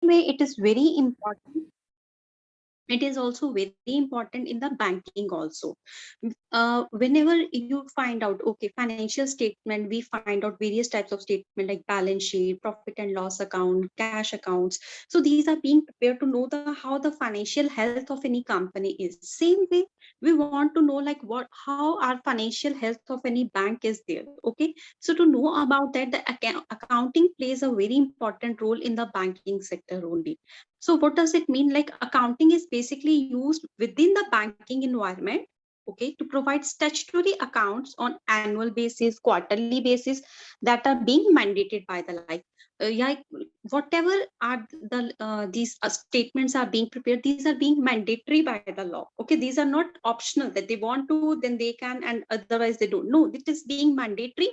way, it is very important. It is also very important in the banking also. Whenever you find out, okay, financial statement, we find out various types of statement like balance sheet, profit and loss account, cash accounts. So these are being prepared to know the how the financial health of any company is. Same way, we want to know like what how our financial health of any bank is there. Okay, so to know about that, the accounting plays a very important role in the banking sector only. So what does it mean? Like accounting is basically used within the banking environment, okay, to provide statutory accounts on annual basis, quarterly basis, that are being mandated by the yeah, whatever are these statements are being prepared. These are being mandatory by the law. Okay, these are not optional that they want to, then they can, and otherwise they don't. No, it is being mandatory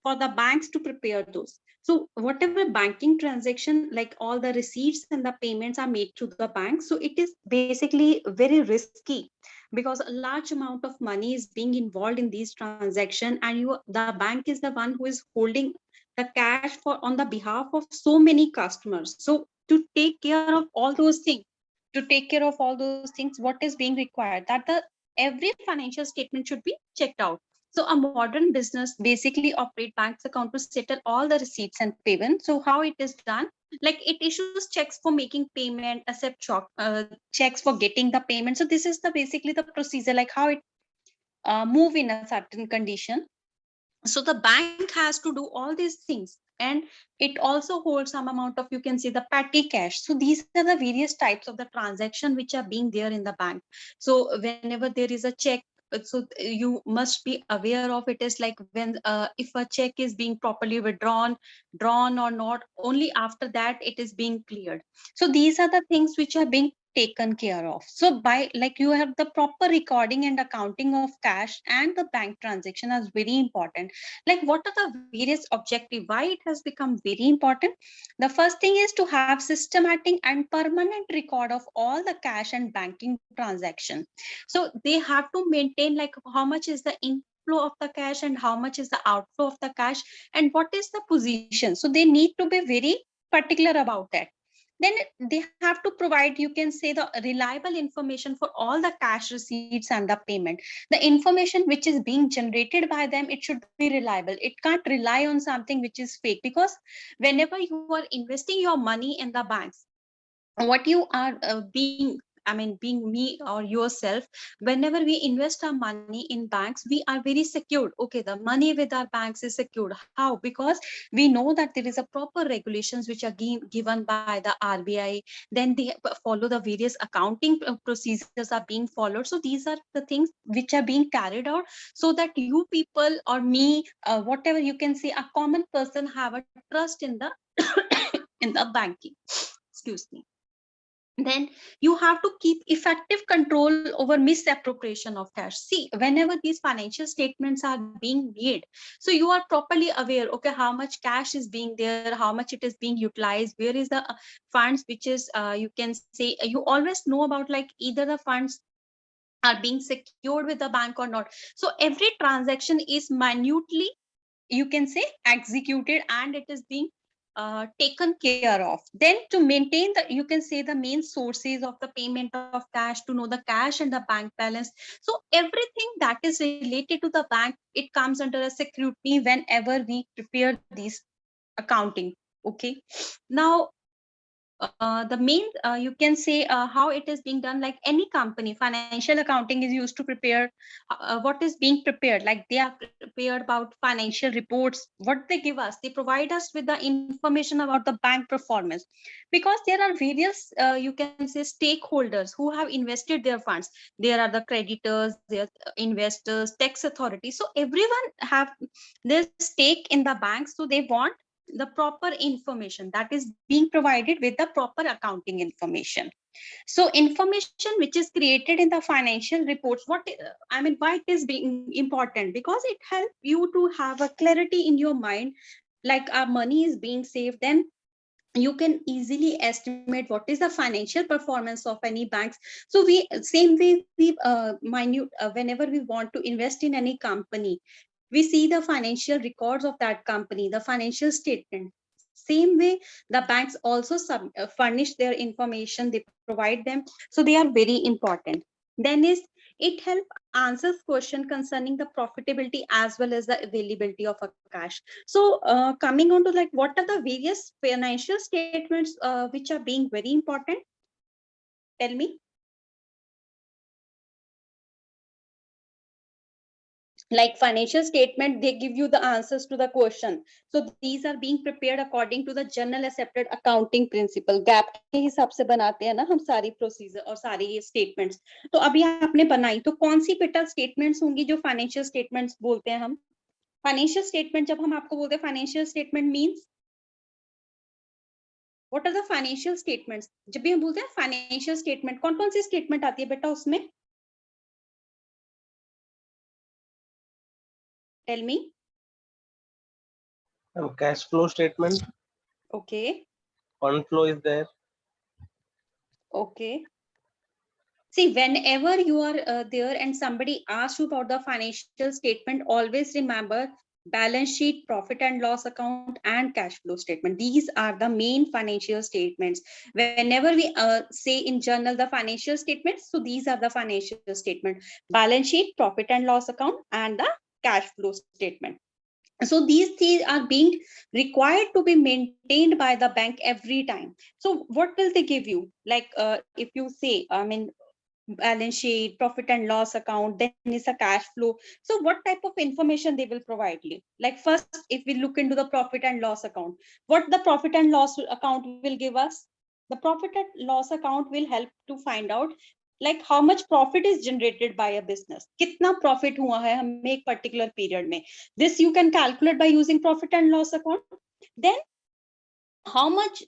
for the banks to prepare those. So whatever banking transaction, like all the receipts and the payments are made to the bank, so it is basically very risky, because a large amount of money is being involved in these transactions, and the bank is the one who is holding the cash for on the behalf of so many customers. So to take care of all those things, what is being required, that the every financial statement should be checked out. So a modern business basically operate bank's account to settle all the receipts and payment. So how it is done? Like it issues checks for making payment, accept checks for getting the payment. So this is the basically the procedure, like how it move in a certain condition. So the bank has to do all these things, and it also holds some amount of, you can say, the petty cash. So these are the various types of the transaction which are being there in the bank. So whenever there is a check, so you must be aware of it, is like when if a check is being properly drawn or not, only after that it is being cleared. So these are the things which are being taken care of. So by like you have the proper recording and accounting of cash and the bank transaction is very important. Like what are the various objective, why it has become very important? The first thing is to have systematic and permanent record of all the cash and banking transaction. So they have to maintain like how much is the inflow of the cash and how much is the outflow of the cash, and what is the position. So they need to be very particular about that. Then they have to provide, you can say, the reliable information for all the cash receipts and the payment. The information which is being generated by them, it should be reliable. It can't rely on something which is fake, because whenever you are investing your money in the banks, what you are being, I mean, being me or yourself, whenever we invest our money in banks, we are very secured. Okay, the money with our banks is secured. How? Because we know that there is a proper regulations which are given by the RBI. Then they follow the various accounting procedures are being followed. So these are the things which are being carried out, so that you people or me, whatever, you can say, a common person have a trust in the in the banking. Excuse me. Then you have to keep effective control over misappropriation of cash. See, whenever these financial statements are being made, so you are properly aware, okay, how much cash is being there, how much it is being utilized, where is the funds which is, you can say, you always know about, like either the funds are being secured with the bank or not. So every transaction is minutely, you can say, executed, and it is being taken care of. Then to maintain the, you can say, the main sources of the payment of cash, to know the cash and the bank balance. So everything that is related to the bank, it comes under a security whenever we prepare these accounting. Okay, now the main, you can say, how it is being done, like any company, financial accounting is used to prepare what is being prepared. Like they are prepared about financial reports. What they give us, they provide us with the information about the bank performance, because there are various, you can say, stakeholders who have invested their funds. There are the creditors, there are investors, tax authorities. So everyone have their stake in the bank, so they want the proper information that is being provided with the proper accounting information. So information which is created in the financial reports, I mean, why it is being important? Because it helps you to have a clarity in your mind, like our money is being saved. Then you can easily estimate what is the financial performance of any banks. So we, same way, we minute, whenever we want to invest in any company, we see the financial records of that company, the financial statement. Same way, the banks also furnish their information, they provide them. So they are very important. Then is it help answers question concerning the profitability as well as the availability of a cash. So coming on to like what are the various financial statements which are being very important? Tell me. Like financial statement, they give you the answers to the question. So these are being prepared according to the general accepted accounting principle. Gap के हिसाब से बनाते हैं ना हम सारी procedure और सारे ये स्टेटमेंट्स. तो अभी आपने बनाई तो कौन सी बेटा स्टेटमेंट्स होंगी जो फाइनेंशियल स्टेटमेंट्स बोलते हैं हम? फाइनेंशियल स्टेटमेंट जब हम आपको बोलते हैं financial statement means what are the financial statements? जब भी हम बोलते हैं फाइनेंशियल स्टेटमेंट, कौन कौन सी स्टेटमेंट आती है बेटा उसमें? Tell me. Cash flow statement. Okay. Fund flow is there. Okay. See, whenever you are there and somebody asks you about the financial statement, always remember balance sheet, profit and loss account, and cash flow statement. These are the main financial statements. Whenever we say in journal the financial statements, so these are the financial statement: balance sheet, profit and loss account, and the cash flow statement. So these things are being required to be maintained by the bank every time. So what will they give you? Like if you say, I mean, balance sheet, profit and loss account, then is a cash flow. So what type of information they will provide you? Like first, if we look into the profit and loss account, what the profit and loss account will give us? The profit and loss account will help to find out like how much profit is generated by a business. कितना profit हुआ है हमें एक particular period में. This you can calculate by using profit and loss account. Then how much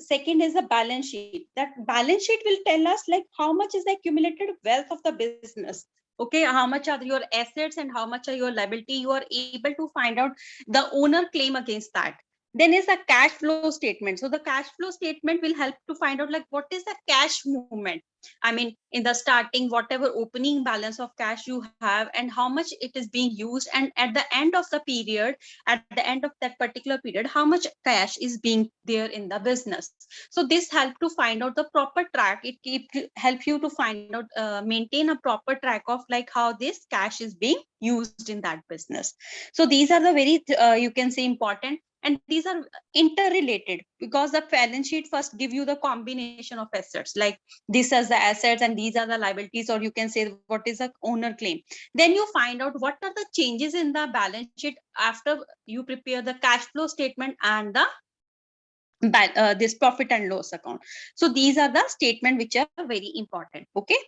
second is the balance sheet. That balance sheet will tell us like how much is the accumulated wealth of the business. Okay, how much are your assets and how much are your liability? You are able to find out the owner claim against that. Then is a cash flow statement. So the cash flow statement will help to find out like what is the cash movement. I mean, in the starting, whatever opening balance of cash you have and how much it is being used, and at the end of the period, at the end of that particular period, how much cash is being there in the business. So this help to find out the proper track. It help you to find out, maintain a proper track of like how this cash is being used in that business. So these are the very, you can say important, and these are interrelated because the balance sheet first give you the combination of assets, like this as the assets and these are the liabilities, or you can say what is the owner claim. Then you find out what are the changes in the balance sheet after you prepare the cash flow statement and the this profit and loss account. So these are the statement which are very important. Okay,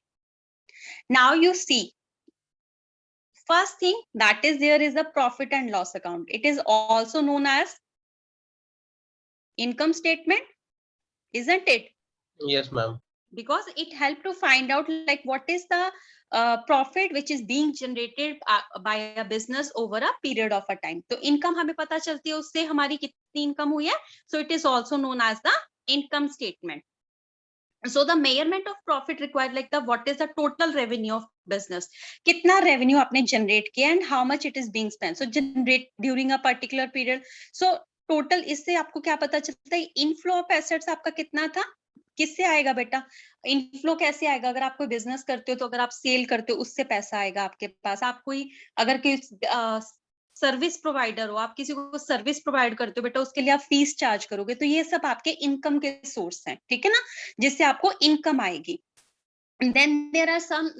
now you see, first thing that is there is the profit and loss account. It is also known as income statement, isn't it? Yes, ma'am. Because it helped to find out like what is the profit which is being generated by a business over a period of a time. तो income हमें पता चलती है उससे हमारी कितनी income हुई है. So it is also known as the income statement. So the measurement of profit required like the what is the total revenue of business. कितना revenue आपने generate किया and how much it is being spent. So generate during a particular period. So total इससे आपको क्या पता चलता है? Inflow of assets आपका कितना था? किससे आएगा बेटा? इनफ्लो कैसे आएगा? अगर आप कोई बिजनेस करते हो तो अगर आप सेल करते हो उससे पैसा आएगा आपके पास. आप कोई अगर सर्विस प्रोवाइडर हो, आप किसी को सर्विस प्रोवाइड करते हो बेटा, उसके लिए आप फीस चार्ज करोगे. तो ये सब आपके इनकम के सोर्स हैं, ठीक है ना, जिससे आपको इनकम आएगी. then there are some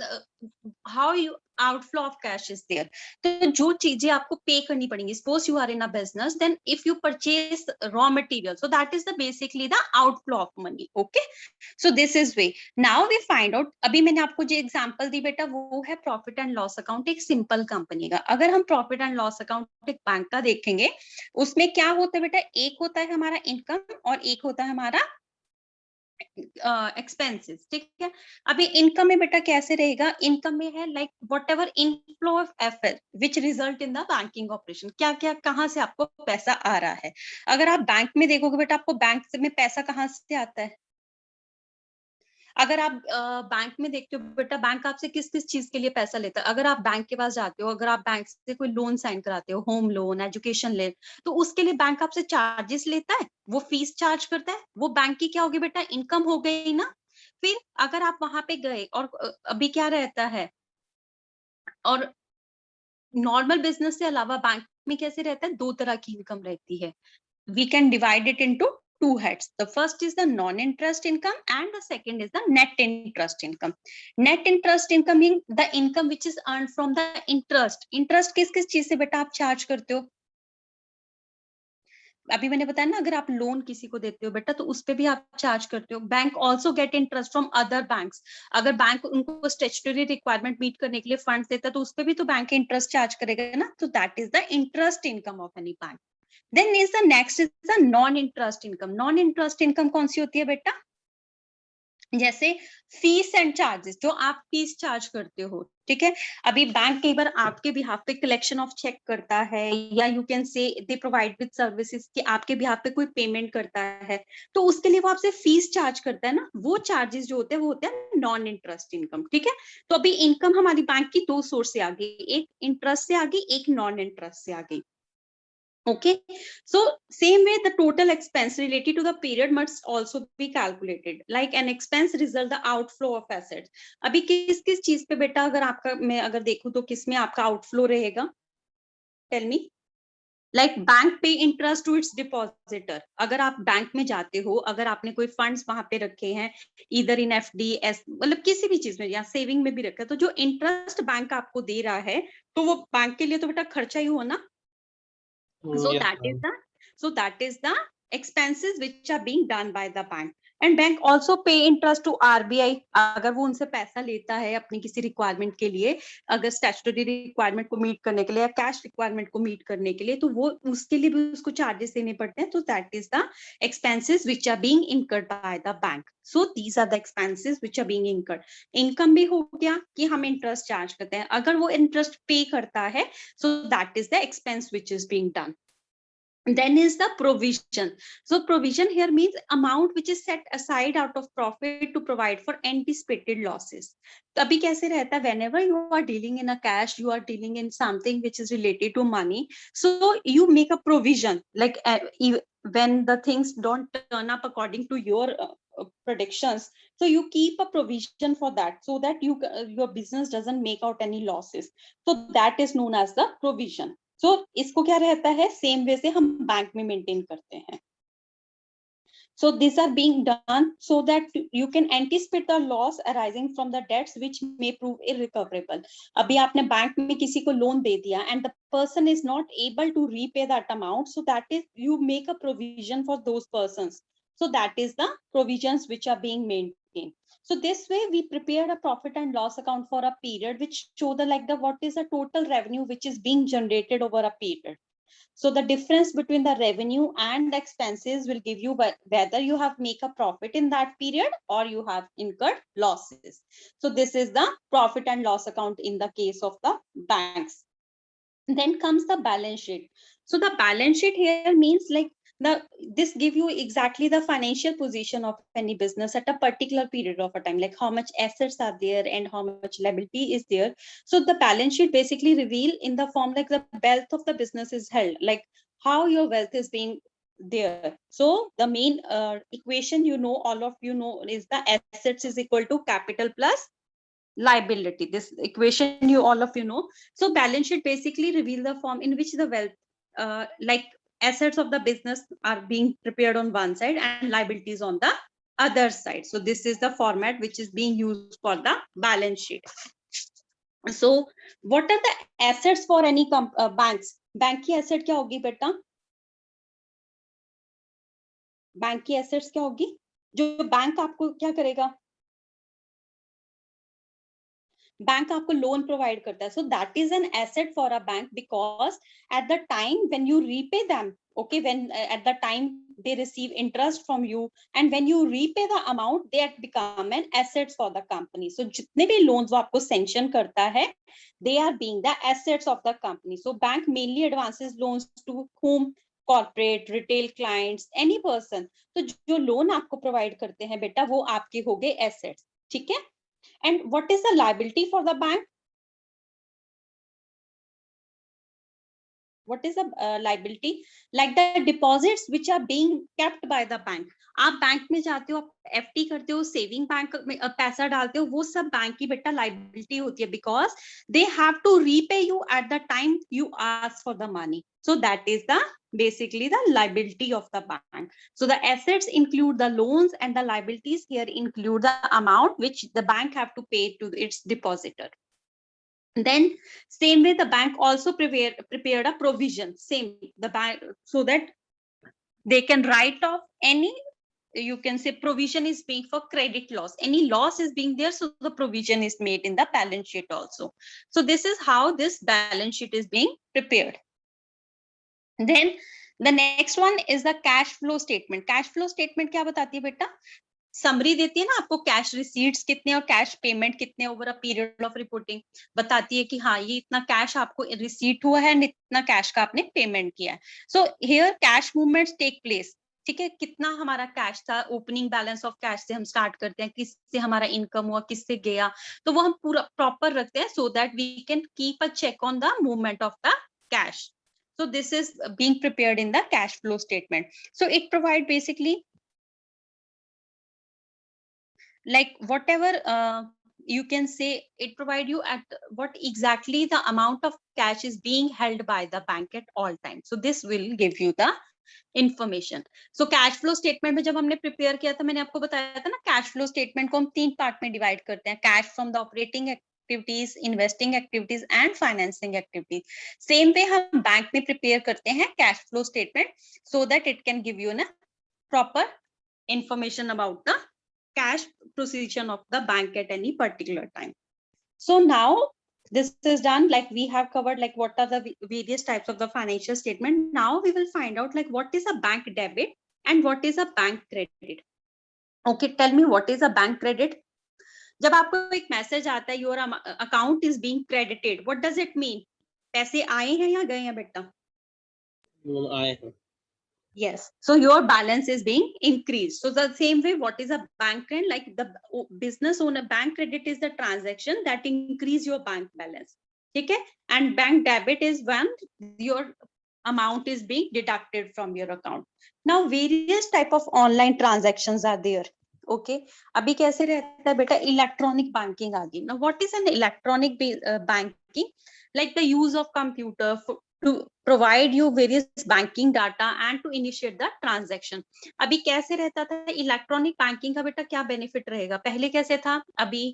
how you outflow of cash is there. तो जो चीजें आपको पे करनी पड़ेंगी, suppose you are in a business, then if you purchase raw material, so that is the basically the outflow of money. Okay, so this is way. Now we find out, अभी मैंने आपको जो एग्जांपल दी बेटा वो है profit and loss account एक simple company का. अगर हम प्रॉफिट एंड लॉस अकाउंट एक बैंक का देखेंगे, उसमें क्या होता है बेटा? एक होता है हमारा इनकम और एक होता है हमारा एक्सपेंसेस. ठीक है, अभी इनकम में बेटा कैसे रहेगा? इनकम में है like what ever inflow of FL which result in the banking operation. क्या क्या कहाँ से आपको पैसा आ रहा है? अगर आप बैंक में देखोगे बेटा, आपको बैंक में पैसा कहाँ से आता है? अगर आप बैंक में देखते हो बेटा, बैंक आपसे किस किस चीज के लिए पैसा लेता है। अगर आप बैंक के पास जाते हो, अगर आप बैंक से कोई लोन साइन कराते हो, होम लोन, एजुकेशन लोन, तो उसके लिए बैंक आपसे चार्जेस लेता है, वो फीस चार्ज करता है, वो बैंक की क्या होगी बेटा, इनकम हो गई ना। फिर अगर आप वहां पे गए और अभी क्या रहता है, और नॉर्मल बिजनेस से अलावा बैंक में कैसे रहता है, दो तरह की इनकम रहती है। We can divide it into two heads. The first is the non-interest income and the second is the net interest income. Net interest income means the income which is earned from the interest. Interest किस किस चीज से बेटा आप charge करते हो? अभी मैंने बताया ना, अगर आप लोन किसी को देते हो बेटा, तो उस पे भी आप चार्ज करते हो। Bank also get interest from other banks. अगर बैंक उनको स्टेचुटरी रिक्वायरमेंट मीट करने के लिए फंड देता है, तो उस पे भी तो बैंक इंटरेस्ट चार्ज करेगा ना। तो that is the interest income of any bank. Then is the next is the non-interest income. Non-interest income कौन सी होती है बेटा? जैसे फीस एंड चार्जेस, जो आप फीस चार्ज करते हो, ठीक है। अभी बैंक कई बार आपके बिहाफ पे कलेक्शन ऑफ चेक करता है, या you can say they provide with services कि आपके बिहाफ पे कोई पेमेंट करता है, तो उसके लिए वो आपसे फीस चार्ज करता है ना। वो चार्जेस जो होते हैं वो होते हैं नॉन इंटरेस्ट इनकम, ठीक है। तो अभी इनकम हमारी बैंक की दो सोर्स से आ गई, एक इंटरेस्ट से आ गई, एक नॉन इंटरेस्ट से आ गई। Okay, so same way the total expense related to the period must also be calculated. Like an expense result the outflow of assets. अभी किस किस चीज पे बेटा, अगर आपका मैं अगर देखूं तो किस में आपका आउटफ्लो रहेगा? Tell me. Like bank pay interest to its depositor. अगर आप बैंक में जाते हो, अगर आपने कोई फंड्स वहां पे रखे हैं, इधर इन एफडी एस, मतलब किसी भी चीज में या सेविंग में भी रखा है, तो जो इंटरेस्ट बैंक आपको दे रहा है, तो वो बैंक के लिए तो बेटा खर्चा ही हुआ ना। So Yes, that is ma'am. the expenses which are being done by the bank. And bank also pay interest to RBI. अगर वो उनसे पैसा लेता है अपनी किसी रिक्वायरमेंट के लिए, अगर स्टैट्यूटरी रिक्वायरमेंट को मीट करने के लिए या कैश रिक्वायरमेंट को मीट करने के लिए, तो वो उसके लिए भी उसको चार्जेस देने पड़ते हैं। तो that is the expenses which are being incurred by the bank. So these are the expenses which are being incurred. Income भी हो गया कि हम इंटरेस्ट चार्ज करते हैं, अगर वो इंटरेस्ट पे करता है, so that is the expense which is being done. Then is the provision. So provision here means amount which is set aside out of profit to provide for anticipated losses. तभी कैसे रहता है, whenever you are dealing in a cash, you are dealing in something which is related to money, so you make a provision, like when the things don't turn up according to your predictions, so you keep a provision for that, so that your business doesn't make out any losses. So that is known as the provision. So इसको क्या रहता है, same way से हम bank में maintain करते हैं। So these are being done so that you can anticipate the loss arising from the debts which may prove irrecoverable. अभी आपने बैंक में किसी को लोन दे दिया and the person is not able to repay that amount, so that is you make a provision for those persons. So that is the provisions which are being maintained. So this way we prepare a profit and loss account for a period which show the what is the total revenue which is being generated over a period. So the difference between the revenue and the expenses will give you whether you have make a profit in that period or you have incurred losses. So this is the profit and loss account in the case of the banks. Then comes the balance sheet. So the balance sheet here means this give you exactly the financial position of any business at a particular period of a time, like how much assets are there and how much liability is there. So the balance sheet basically reveal in the form like the wealth of the business is held, like how your wealth is being there. So the main equation, all of you know, is the assets is equal to capital plus liability. This equation all of you know. So balance sheet basically reveal the form in which the wealth, like assets of the business are being prepared on one side and liabilities on the other side. So this is the format which is being used for the balance sheet. So what are the assets for any banks? Bank की asset क्या होगी बेटा? Bank की assets क्या होगी? जो bank आपको क्या करेगा? बैंक आपको लोन प्रोवाइड करता है, so that is an asset for a bank, because at the time when you repay them, okay, when at the time they receive interest from you and when you repay the amount, they become an assets for the company. So जितने भी loans वो आपको sanction करता है, they are being the assets of the company. So bank mainly advances loans to whom? Corporate, retail clients, any person, तो जो loan आपको provide करते हैं बेटा वो आपके हो गए एसेट्स, ठीक है। And what is the liability for the bank? What is the liability? Like the deposits which are being kept by the bank. आप बैंक में जाते हो, आप एफडी करते हो, सेविंग बैंक में पैसा डालते हो, वो सब बैंक की बेटा लाइबिलिटी होती है, because they have to repay you at the time you ask for the money. So that is the basically the liability of the bank. So the assets include the loans and the liabilities here include the amount which the bank have to pay to its depositor. Then same way the bank also prepared a provision, same the bank, so that they can write off any, you can say provision is being for credit loss, any loss is being there, so the provision is made in the balance sheet also. So this is how this balance sheet is being prepared. Then the next one is the cash flow statement. Cash flow statement क्या बताती है बेटा? Summary देती है ना आपको, cash receipts कितने और कैश पेमेंट कितने over a period of reporting, बताती है कि हाँ ये इतना कैश आपको रिसीट हुआ है, इतना कैश का आपने पेमेंट किया है. So here cash movements take place, ठीक है, कितना हमारा कैश था, ओपनिंग बैलेंस ऑफ कैश से हम स्टार्ट करते हैं, किससे हमारा इनकम हुआ, किससे गया, तो वो हम पूरा प्रॉपर रखते हैं, so that we can keep a check on the movement of the cash. So this is being prepared in the cash flow statement. So it provide basically like whatever you can say, it provide you at what exactly the amount of cash is being held by the bank at all times. So this will give you the information. So cash flow statement में जब हमने prepare किया था, मैंने आपको बताया था ना, cash flow statement को हम 3 पार्ट में डिवाइड करते हैं, cash from the operating activities, investing activities and financing activities. Same way हम बैंक में prepare करते हैं cash flow statement, so that it can give you na proper information about the cash position of the bank at any particular time. So now this is done, like we have covered like what are the various types of the financial statement. Now we will find out like what is a bank debit and what is a bank credit. Okay, tell me what is a bank credit? जब आपको एक message आता है your account is being credited, what does it mean? पैसे आए हैं या गए हैं बेटा? आए हैं. Yes, so your balance is being increased. So the same way, what is a bank credit? Like the business owner, bank credit is the transaction that increase your bank balance. Okay, and bank debit is when your amount is being deducted from your account. Now various type of online transactions are there. Okay, अभी कैसे रहता है बेटा? Electronic banking आ गई. Now what is an electronic banking? Like the use of computer to provide you various banking data and to initiate the transaction. अभी कैसे रहता था इलेक्ट्रॉनिक बैंकिंग का बेटा? क्या बेनिफिट रहेगा? पहले कैसे था? अभी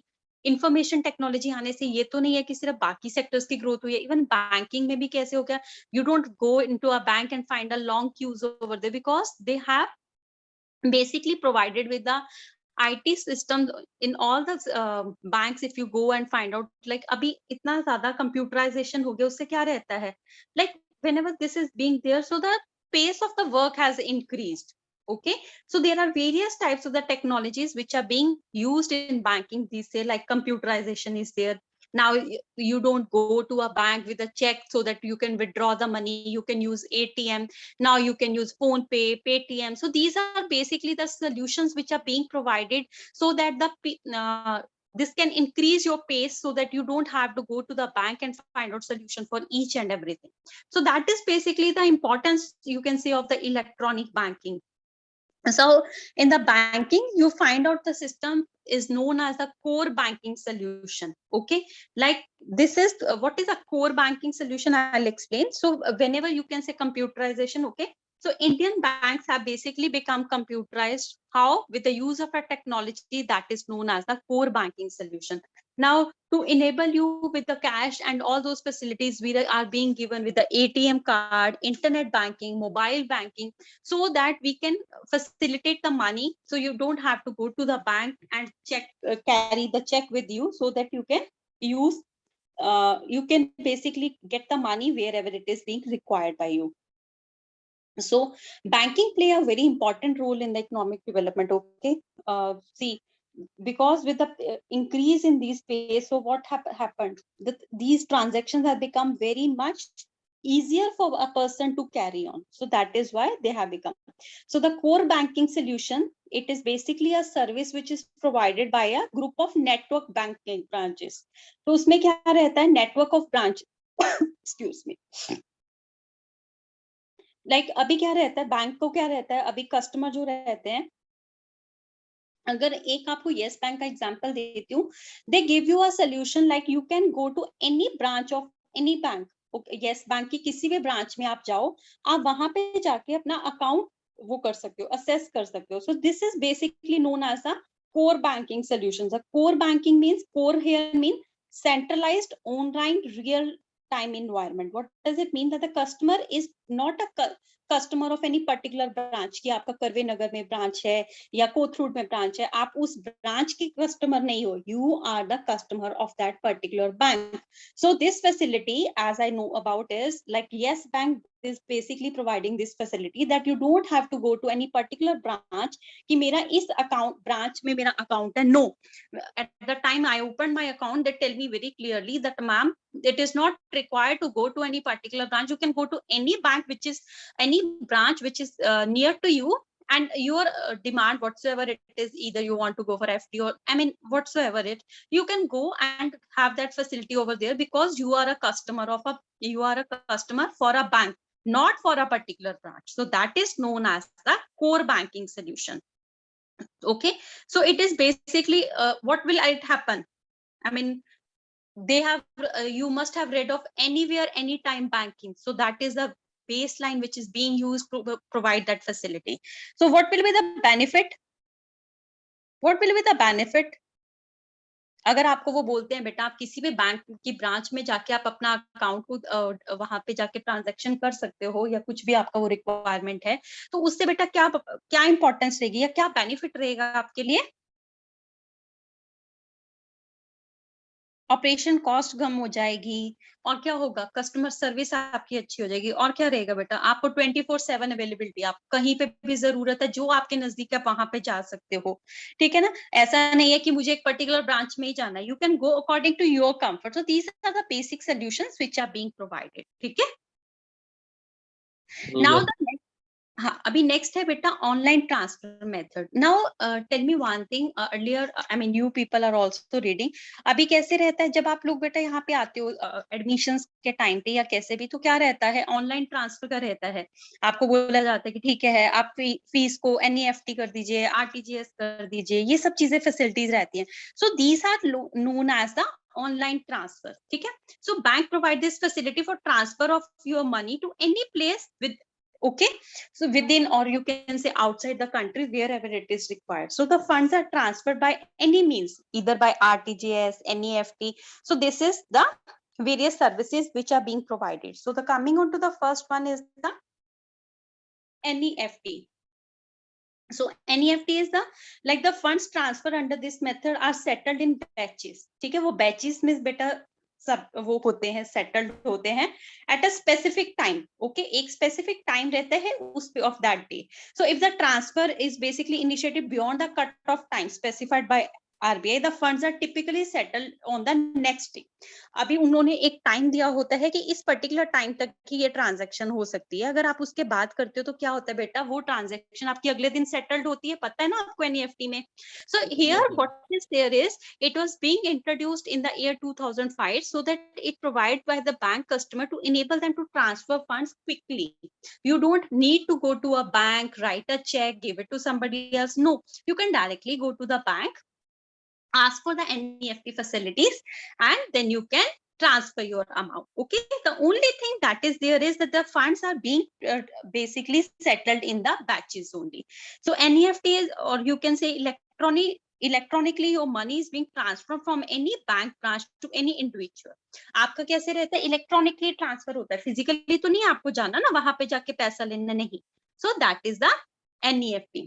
इंफॉर्मेशन टेक्नोलॉजी आने से ये तो नहीं है कि सिर्फ बाकी सेक्टर्स की ग्रोथ हुई है, इवन बैंकिंग में भी कैसे हो गया, you don't go into a bank and find a long queues over there, because they have basically provided with the IT systems in all the banks. If you go and find out, like अभी इतना ज़्यादा computerization हो गया, उससे क्या रहता है, like whenever this is being there, so the pace of the work has increased. Okay, so there are various types of the technologies which are being used in banking these days, like computerization is there. Now you don't go to a bank with a check so that you can withdraw the money, you can use ATM. Now you can use phone pay, Paytm. So these are basically the solutions which are being provided so that this can increase your pace so that you don't have to go to the bank and find out solution for each and everything. So that is basically the importance, you can say, of the electronic banking. So in the banking, you find out the system is known as the core banking solution. Okay, like this is what is a core banking solution, I'll explain. So whenever you can say computerization, okay, so Indian banks have basically become computerized. How? With the use of a technology that is known as the core banking solution. Now, to enable you with the cash and all those facilities we are being given with the ATM card, internet banking, mobile banking, so that we can facilitate the money. So you don't have to go to the bank and carry the check with you, so that you can use, you can basically get the money wherever it is being required by you. So banking play a very important role in the economic development. Okay, see, because with the increase in these space, so what happened? That these transactions have become very much easier for a person to carry on. So that is why they have become. So the core banking solution, it is basically a service which is provided by a group of network banking branches. तो उसमें क्या रहता है, network of branch excuse me, like अभी क्या रहता है, bank को क्या रहता है, अभी कस्टमर जो रहते हैं, अगर एक आपको येस बैंक का एग्जांपल देती हूँ, they give you a solution like you can go to any branch of any bank, Yes Bank की किसी भी ब्रांच में आप जाओ, आप वहां पे जाके अपना अकाउंट वो कर सकते हो, असेस कर सकते हो. So this is basically known as a core banking solutions. A core banking means, core here mean centralized online real time environment. What does it mean? That the customer is not a customer of any particular branch, कि आपका करवे नगर में branch है या कोथरूड में branch है, आप उस ब्रांच के कस्टमर नहीं हो, you are the customer of that particular bank. So this facility, as I know about, is like Yes Bank is basically providing this facility that you don't have to go to any particular branch कि मेरा इस account branch में मेरा account है. No, at the time I opened my account, they tell me very clearly that ma'am, it is not required to go to any particular branch. You can go to any bank which is any branch which is near to you, and your demand whatsoever it is, either you want to go for FD or I mean whatsoever it, you can go and have that facility over there, because you are a customer of a, you are a customer for a bank, not for a particular branch. So that is known as the core banking solution. Okay, so it is basically what will it happen, I mean they have you must have read of anywhere anytime banking. So that is the baseline which is being used to provide that facility. So what will be the benefit, what will be the benefit? अगर आपको वो बोलते हैं बेटा आप किसी भी bank की ब्रांच में जाके आप अपना अकाउंट को वहां पे जाके ट्रांजैक्शन कर सकते हो, या कुछ भी आपका वो रिक्वायरमेंट है, तो उससे बेटा क्या क्या इंपॉर्टेंस रहेगी या क्या बेनिफिट रहेगा आपके लिए? ऑपरेशन कॉस्ट कम हो जाएगी, और क्या होगा, कस्टमर सर्विस आपकी अच्छी हो जाएगी, और क्या रहेगा बेटा, आपको 24/7 अवेलेबिलिटी, आप कहीं पे भी जरूरत है जो आपके नजदीक है वहां पे जा सकते हो. ठीक है ना, ऐसा नहीं है कि मुझे एक पर्टिकुलर ब्रांच में ही जाना है, you can go according to your comfort. So these are the basic solutions which are being provided. ठीक है, नाउ Yes. द, हाँ, अभी नेक्स्ट है बेटा online transfer method. Now tell me one thing, earlier I mean you people are also reading, अभी कैसे रहता है जब आप लोग बेटा यहाँ पे आते हो एडमिशंस के टाइम पे या कैसे भी, तो क्या रहता है, ऑनलाइन ट्रांसफर का रहता है. आपको बोला जाता है कि ठीक है आप फीस को एनईएफटी कर दीजिए, आरटीजीएस कर दीजिए, ये सब चीजें फैसिलिटीज रहती हैं. So these are known as the online transfer. ठीक है, so bank provide this facility for transfer of your money to any place with, okay, so within or you can say outside the country wherever it is required. So the funds are transferred by any means, either by RTGS, NEFT. So this is the various services which are being provided. So the coming on to the first one is the NEFT. So NEFT is the like the funds transfer under this method are settled in batches. ठीक है, वो batches में बेटा सब वो होते हैं, settled होते हैं at a specific time. Okay, एक स्पेसिफिक टाइम रहता है उस पे of that day. So if the transfer is basically initiated beyond the cut off time specified by RBI, the funds are typically settled on the next day. अभी उन्होंने एक time दिया होता है कि इस पर्टिकुलर टाइम तक ही ये ट्रांजैक्शन हो सकती है. अगर आप उसके बाद करते हो तो क्या होता है बेटा, वो ट्रांजैक्शन आपकी अगले दिन सेटल्ड होती है, पता है ना आपको एनईएफटी में. So here what is there is, it was being introduced in the year 2005 so that it provided by the bank customer to enable them to transfer funds quickly. You don't need to go to a bank, write a check, give it to somebody else. No, you can directly go to the bank, ask for the NEFT facilities, and then you can transfer your amount. Okay, the only thing that is there is that the funds are being basically settled in the batches only. So NEFT is, or you can say electronically your money is being transferred from any bank branch to any individual. आपका कैसे रहता है, electronically transfer होता है, physically तो नहीं आपको जाना ना वहां पे जाके पैसा लेना, नहीं. सो that is the NEFT.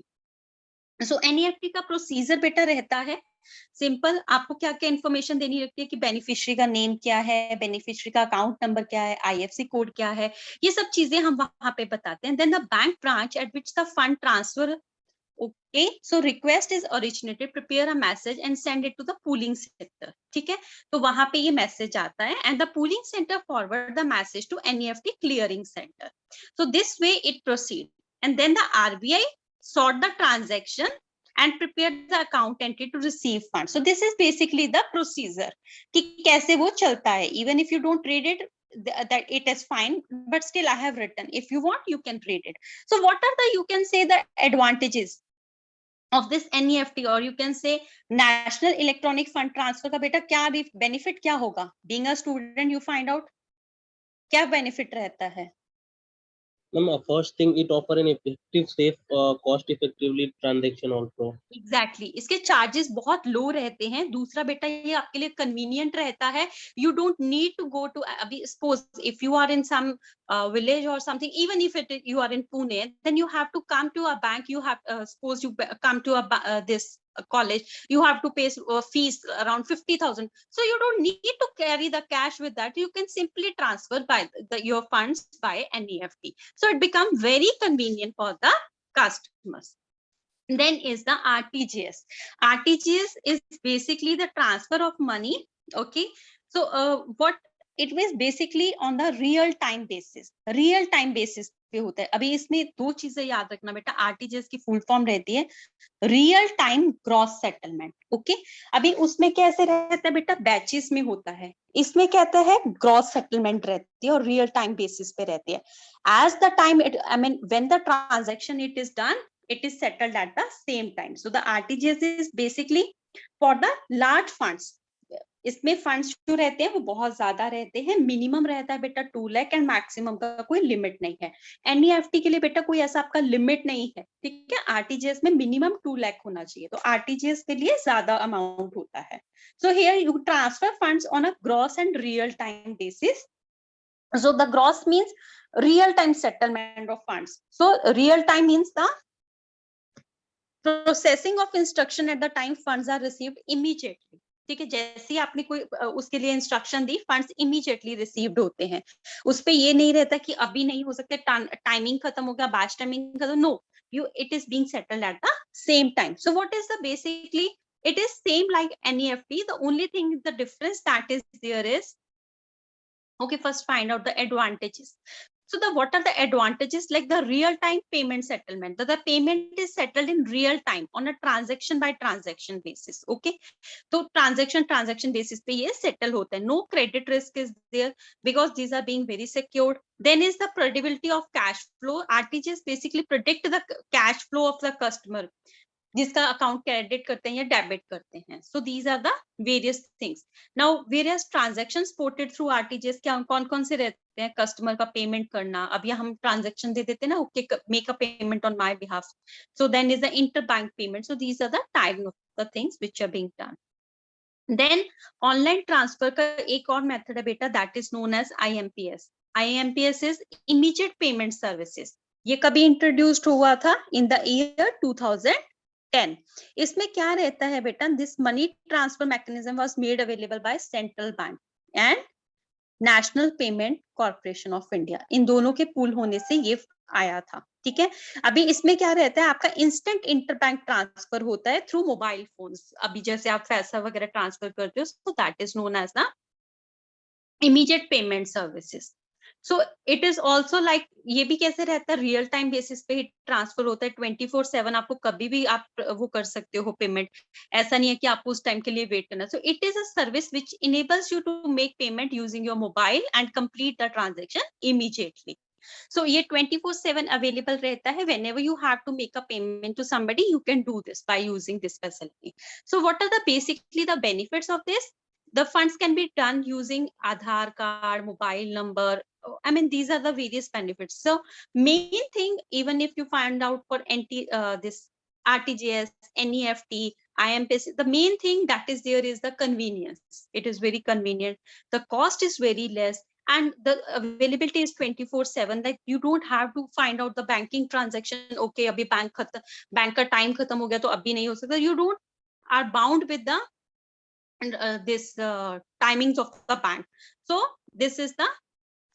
So NEFT का प्रोसीजर बेटा रहता है सिंपल. आपको क्या क्या इन्फॉर्मेशन देनी रहती है कि बेनिफिशियरी का नेम क्या है, बेनिफिशियरी का अकाउंट नंबर क्या है, आईएफसी कोड क्या है, ये सब चीजें हम वहां पे बताते हैं. Then the bank branch at which the fund transfer Okay, so request is originated, prepare a message and send it to the pooling center. ठीक है, तो वहां पे ये मैसेज आता है and the pooling center forward the message to NEFT clearing center. So this way it proceed and then the RBI sort the transaction and prepare the account entry to receive funds. So this is basically the procedure कि कैसे वो चलता है. Even if you don't read it, that it is fine, but still I have written. If you want, you can read it. So what are the, you can say, the advantages of this NEFT, or you can say National Electronic Fund Transfer का बेटा क्या benefit क्या होगा? Being a student, you find out क्या benefit रहता है? First thing, it offer an effective, safe, cost effectively transaction also. Exactly. इसके charges बहुत लो रहते हैं. दूसरा बेटा ये आपके लिए कन्वीनियंट रहता है. You don't need to go to, अभी suppose if you are in some village or something, even if you are in Pune, then you have to come to a bank. You have suppose you come to this college, you have to pay fees around 50,000. So you don't need to carry the cash with that. You can simply transfer by your funds by NEFT. So it becomes very convenient for the customers. Then is the RTGS. RTGS is basically the transfer of money. Okay, so what it was basically on the real time basis. Real time basis पे होता है. अभी इसमें दो चीजें याद रखना बेटा. RTGS की फुल फॉर्म रहती है real time gross settlement. Okay, अभी उसमें कैसे रहता है बेटा, बैचेस में होता है. इसमें कहता है ग्रॉस सेटलमेंट रहती है और रियल टाइम बेसिस पे रहती है. As the time it, I mean when the transaction it is done, it is settled at the same time. So the RTGS is basically for the large funds. इसमें funds जो रहते हैं वो बहुत ज्यादा रहते हैं. मिनिमम रहता है बेटा 2 लाख एंड मैक्सिमम का कोई लिमिट नहीं है. NEFT के लिए बेटा कोई ऐसा आपका लिमिट नहीं है. ठीक है, RTGS में मिनिमम 2 लाख होना चाहिए. तो RTGS के लिए ज्यादा अमाउंट होता है. So here you transfer funds on a gross and real time basis. So the gross means real time settlement of funds. So real time means the processing of instruction at the time funds are received immediately. ठीक है, जैसे ही आपने कोई उसके लिए instruction दी, funds immediately received होते हैं. उस पे ये नहीं रहता कि अभी नहीं हो सकते, टाइमिंग खत्म हो गया, बैच टाइमिंग खत्म. No, you it is being settled at the same time. So what is the basically, it is same like NEFT. The only thing, the difference that is there is, okay, first find out the advantages. So the what are the advantages? Like the real time payment settlement, that the payment is settled in real time on a transaction by transaction basis. Okay, so transaction basis पे ये settle होता है. No credit risk is there because these are being very secured. Then is the predictability of cash flow. RTGS basically predict the cash flow of the customer, जिसका account credit करते हैं या debit करते हैं. So these are the various things. Now various transaction supported through RTGS क्या कौन कौन से रहते हैं? कस्टमर का पेमेंट करना. अब यहाँ हम ट्रांजैक्शन दे देते हैं ना, okay, make a payment on my behalf. So then is the inter bank payment. So these are the type of the things which are being done. Then online transfer का एक और मेथड है बेटा, that is known as IMPS. IMPS is immediate payment services. ये कभी introduced हुआ था in the year 2010. इसमें क्या रहता है बेटा, this money transfer mechanism was made available by central bank and national payment corporation of India. इन दोनों के पूल होने से ये आया था. ठीक है, अभी इसमें क्या रहता है, आपका इंस्टेंट इंटरबैंक ट्रांसफर होता है थ्रू मोबाइल फोन्स. अभी जैसे आप पैसा वगैरह ट्रांसफर करते हो, so that is known as the immediate payment services. So it is also like, ये भी कैसे रहता है, रियल टाइम बेसिस पे ही ट्रांसफर होता है. 24/7 आपको कभी भी आप वो कर सकते हो पेमेंट. ऐसा नहीं है कि आपको उस टाइम के लिए वेट करना. So it is a service which enables you to make payment using your mobile and complete the transaction immediately. So ये 24/7 available रहता है. Whenever you have to make a payment to somebody, you can do this by using this facility. So what are the basically the benefits of this? The funds can be done using Aadhaar card, mobile number. I mean, these are the various benefits. So main thing, even if you find out for this RTGS, NEFT, IMPS, the main thing that is there is the convenience. It is very convenient. The cost is very less. And the availability is 24/7. Like you don't have to find out the banking transaction. Okay, abhi bank ka time khatam ho gaya to abhi nahi ho sakta. You don't are bound with the this timings of the bank. So this is the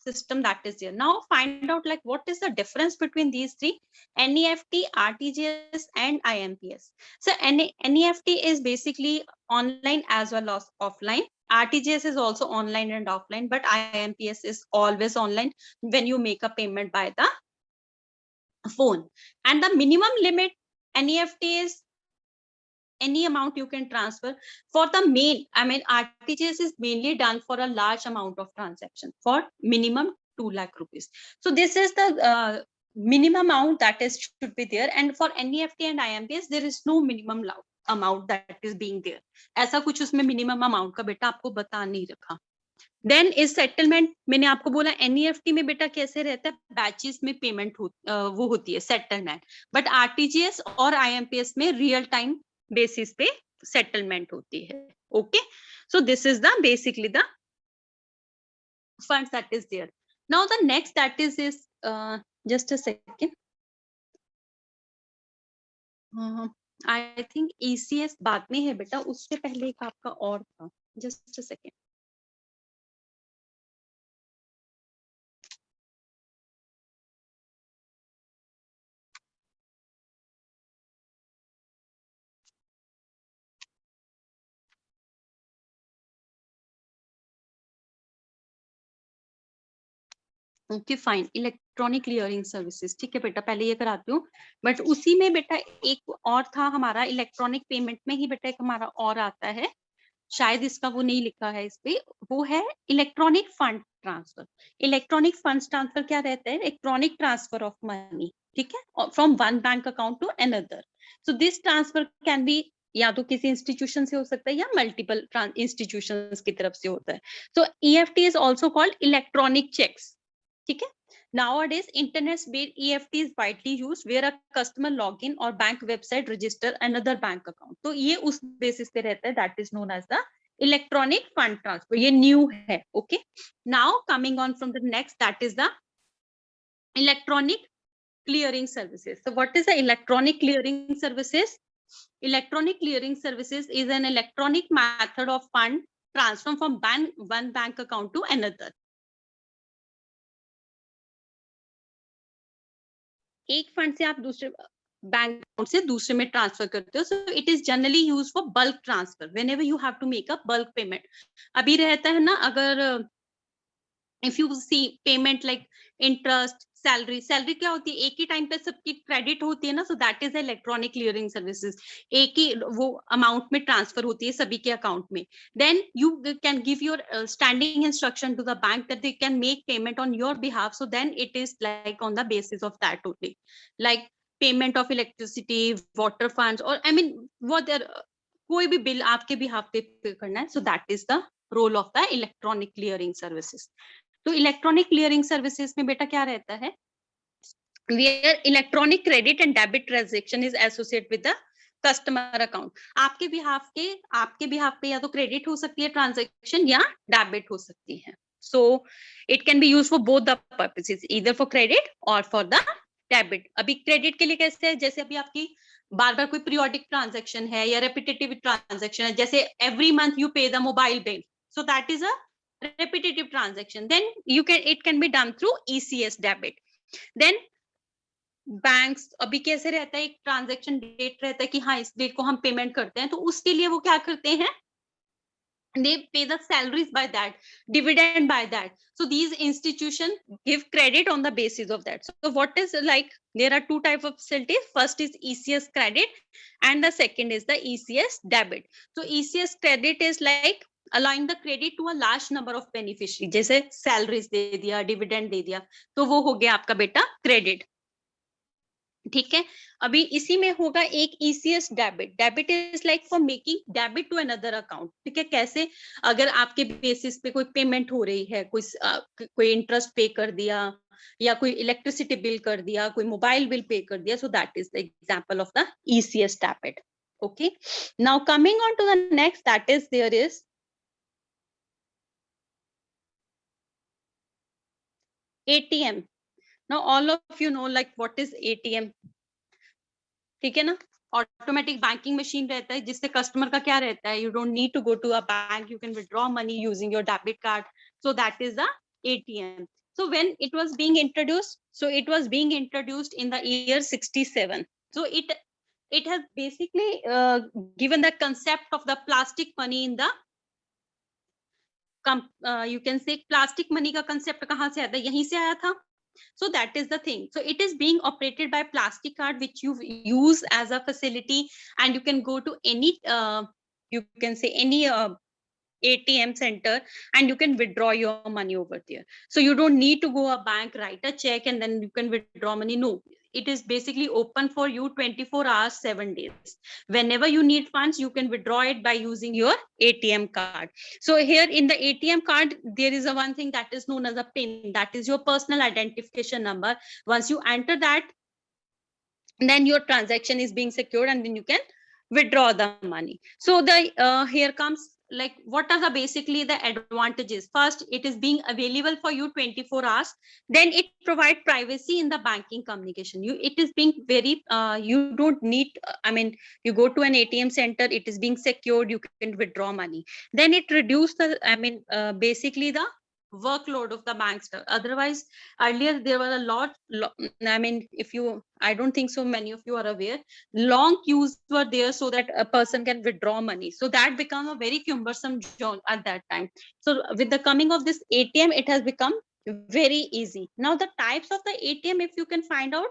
system that is there. Now find out like what is the difference between these three: NEFT, RTGS, and IMPS. So NEFT is basically online as well as offline. RTGS is also online and offline, but IMPS is always online when you make a payment by the phone. And the minimum limit NEFT is any amount you can transfer. For the main, I mean, RTGS is mainly done for a large amount of transaction for minimum 2 lakh rupees. So this is the minimum amount that is should be there. And for NEFT and IMPS, there is no minimum amount that is being there. ऐसा कुछ उसमें minimum amount का बेटा आपको बता नहीं रखा. Then इस सेटलमेंट मैंने आपको बोला NEFT में बेटा कैसे रहता है, बैचेस में पेमेंट वो होती है सेटलमेंट, बट RTGS और IMPS में रियल टाइम बेसिस पे सेटलमेंट होती है. Okay, so this is the basically the funds that is there. Now the next that is just a second, I think ECS बाद में है बेटा, उससे पहले एक आपका और था, just a second. Okay fine, electronic clearing services. ठीक है बेटा, पहले ये कराती हूँ, बट उसी में बेटा एक और था हमारा इलेक्ट्रॉनिक पेमेंट में ही बेटा एक हमारा और आता है, शायद इसका वो नहीं लिखा है इस पे, वो है electronic fund transfer. Electronic fund transfer क्या रहता है? Electronic transfer of money. ठीक है, from one bank account to another. So this transfer can be या तो किसी इंस्टीट्यूशन से हो सकता है या मल्टीपल इंस्टीट्यूशंस की तरफ से होता है. So EFT is also called electronic cheques. ठीक है, nowadays internet based EFT is widely used where a customer login or bank website register another bank account. तो ये उस बेसिस पे रहता है, that is known as the electronic fund transfer. ये new है. okay, now coming on from the next, that is the electronic clearing services. So what is the electronic clearing services? Electronic clearing services is an electronic method of fund transfer from one bank account to another. एक fund से आप दूसरे bank account से दूसरे में transfer करते हो. So it is generally use for bulk transfer whenever you have to make a bulk payment. अभी रहता है ना, अगर if you see payment like interest, salary क्या होती है, एक ही टाइम पे सबकी क्रेडिट होती है ना. सो that is electronic clearing services. एक ही वो अमाउंट में ट्रांसफर होती है सभी के अकाउंट में. Then you can give your standing instruction to the bank that they can make payment on your behalf. So then it is like on the basis of that only, like payment of electricity, water funds, और I mean what कोई भी bill आपके behalf पे pay करना है. So that is the role of the electronic clearing services. तो electronic clearing services में बेटा क्या रहता है? Where electronic credit and debit transaction is associate with the customer account. आपके बिहाफ पे या तो क्रेडिट हो सकती है ट्रांजैक्शन या डेबिट हो सकती है. So it can be use for both the purposes, either for credit और फॉर द डेबिट. अभी क्रेडिट के लिए कैसे है, जैसे अभी आपकी बार बार कोई पीरियोडिक ट्रांजैक्शन है या रेपिटेटिव ट्रांजैक्शन है, जैसे एवरी मंथ यू पे the mobile bill, so that is a repetitive transaction. Then it can be done through ECS debit. Then banks अभी कैसे रहता है, एक ट्रांजैक्शन डेट रहता है कि हाँ इस डेट को हम पेमेंट करते हैं, तो उसके लिए वो क्या करते हैं, they pay the salaries by that, dividend by that. So these institutions give credit on the basis of that. So what is like, there are two types of facilities. First is ECS credit and the second is the ECS debit. So ECS credit is like allowing the credit to a large number of beneficiaries. जैसे salaries दे दिया, dividend दे दिया, तो वो हो गया आपका बेटा credit. ठीक है, अभी इसी में होगा एक ECS debit. Debit is like for making debit to another account. ठीक है, कैसे, अगर आपके बेसिस पे कोई पेमेंट हो रही है, कोई इंटरेस्ट पे कर दिया या कोई इलेक्ट्रिसिटी बिल कर दिया, कोई मोबाइल बिल पे कर दिया, so that is the example of the ECS debit. Okay, now coming on to the next, that is there is ATM. Now all of you know like what is ATM. ठीक है ना, automatic banking machine रहता है जिससे customer का क्या रहता है, you don't need to go to a bank, you can withdraw money using your debit card. So that is the ATM. So when it was being introduced, so it was being introduced in the year 67. So it has basically given the concept of the plastic money in the you can say plastic money का concept कहाँ से आता है, यहीं से आया था. So that is the thing. So it is being operated by plastic card, which you use as a facility, and you can go to any you can say any ATM center and you can withdraw your money over there. So you don't need to go a bank, write a check, and then you can withdraw money. No, it is basically open for you 24 hours, 7 days. Whenever you need funds, you can withdraw it by using your ATM card. So here in the ATM card, there is a one thing that is known as a PIN. That is your personal identification number. Once you enter that, then your transaction is being secured and then you can withdraw the money. So the here comes like what are the basically the advantages. First, it is being available for you 24 hours. Then it provides privacy in the banking communication. It is being very you don't need I mean, you go to an ATM center, it is being secured, you can withdraw money. Then it reduce the basically the workload of the banks. Otherwise, earlier there were a lot I mean, if you, I don't think so many of you are aware, long queues were there so that a person can withdraw money. So that became a very cumbersome job at that time. So with the coming of this ATM, it has become very easy. Now the types of the ATM, if you can find out,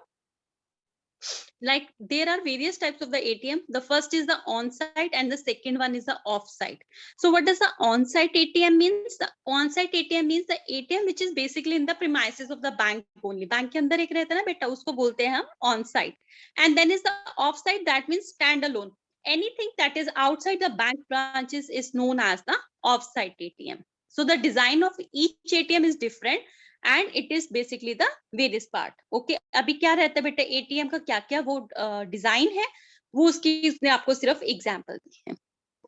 like there are various types of the ATM. The first is the on-site and the second one is the off-site. So what does the on-site ATM means? The on-site ATM means the ATM which is basically in the premises of the bank only. Bank के अंदर एक रहता है ना बेटा, उसको बोलते हैं हम on-site. And then is the off-site, that means standalone. Anything that is outside the bank branches is known as the off-site ATM. So the design of each ATM is different. And it is basically the various part. Okay, अभी क्या रहता है बेटा ATM का क्या क्या वो design है, वो उसकी इसने आपको सिर्फ एग्जांपल दी है.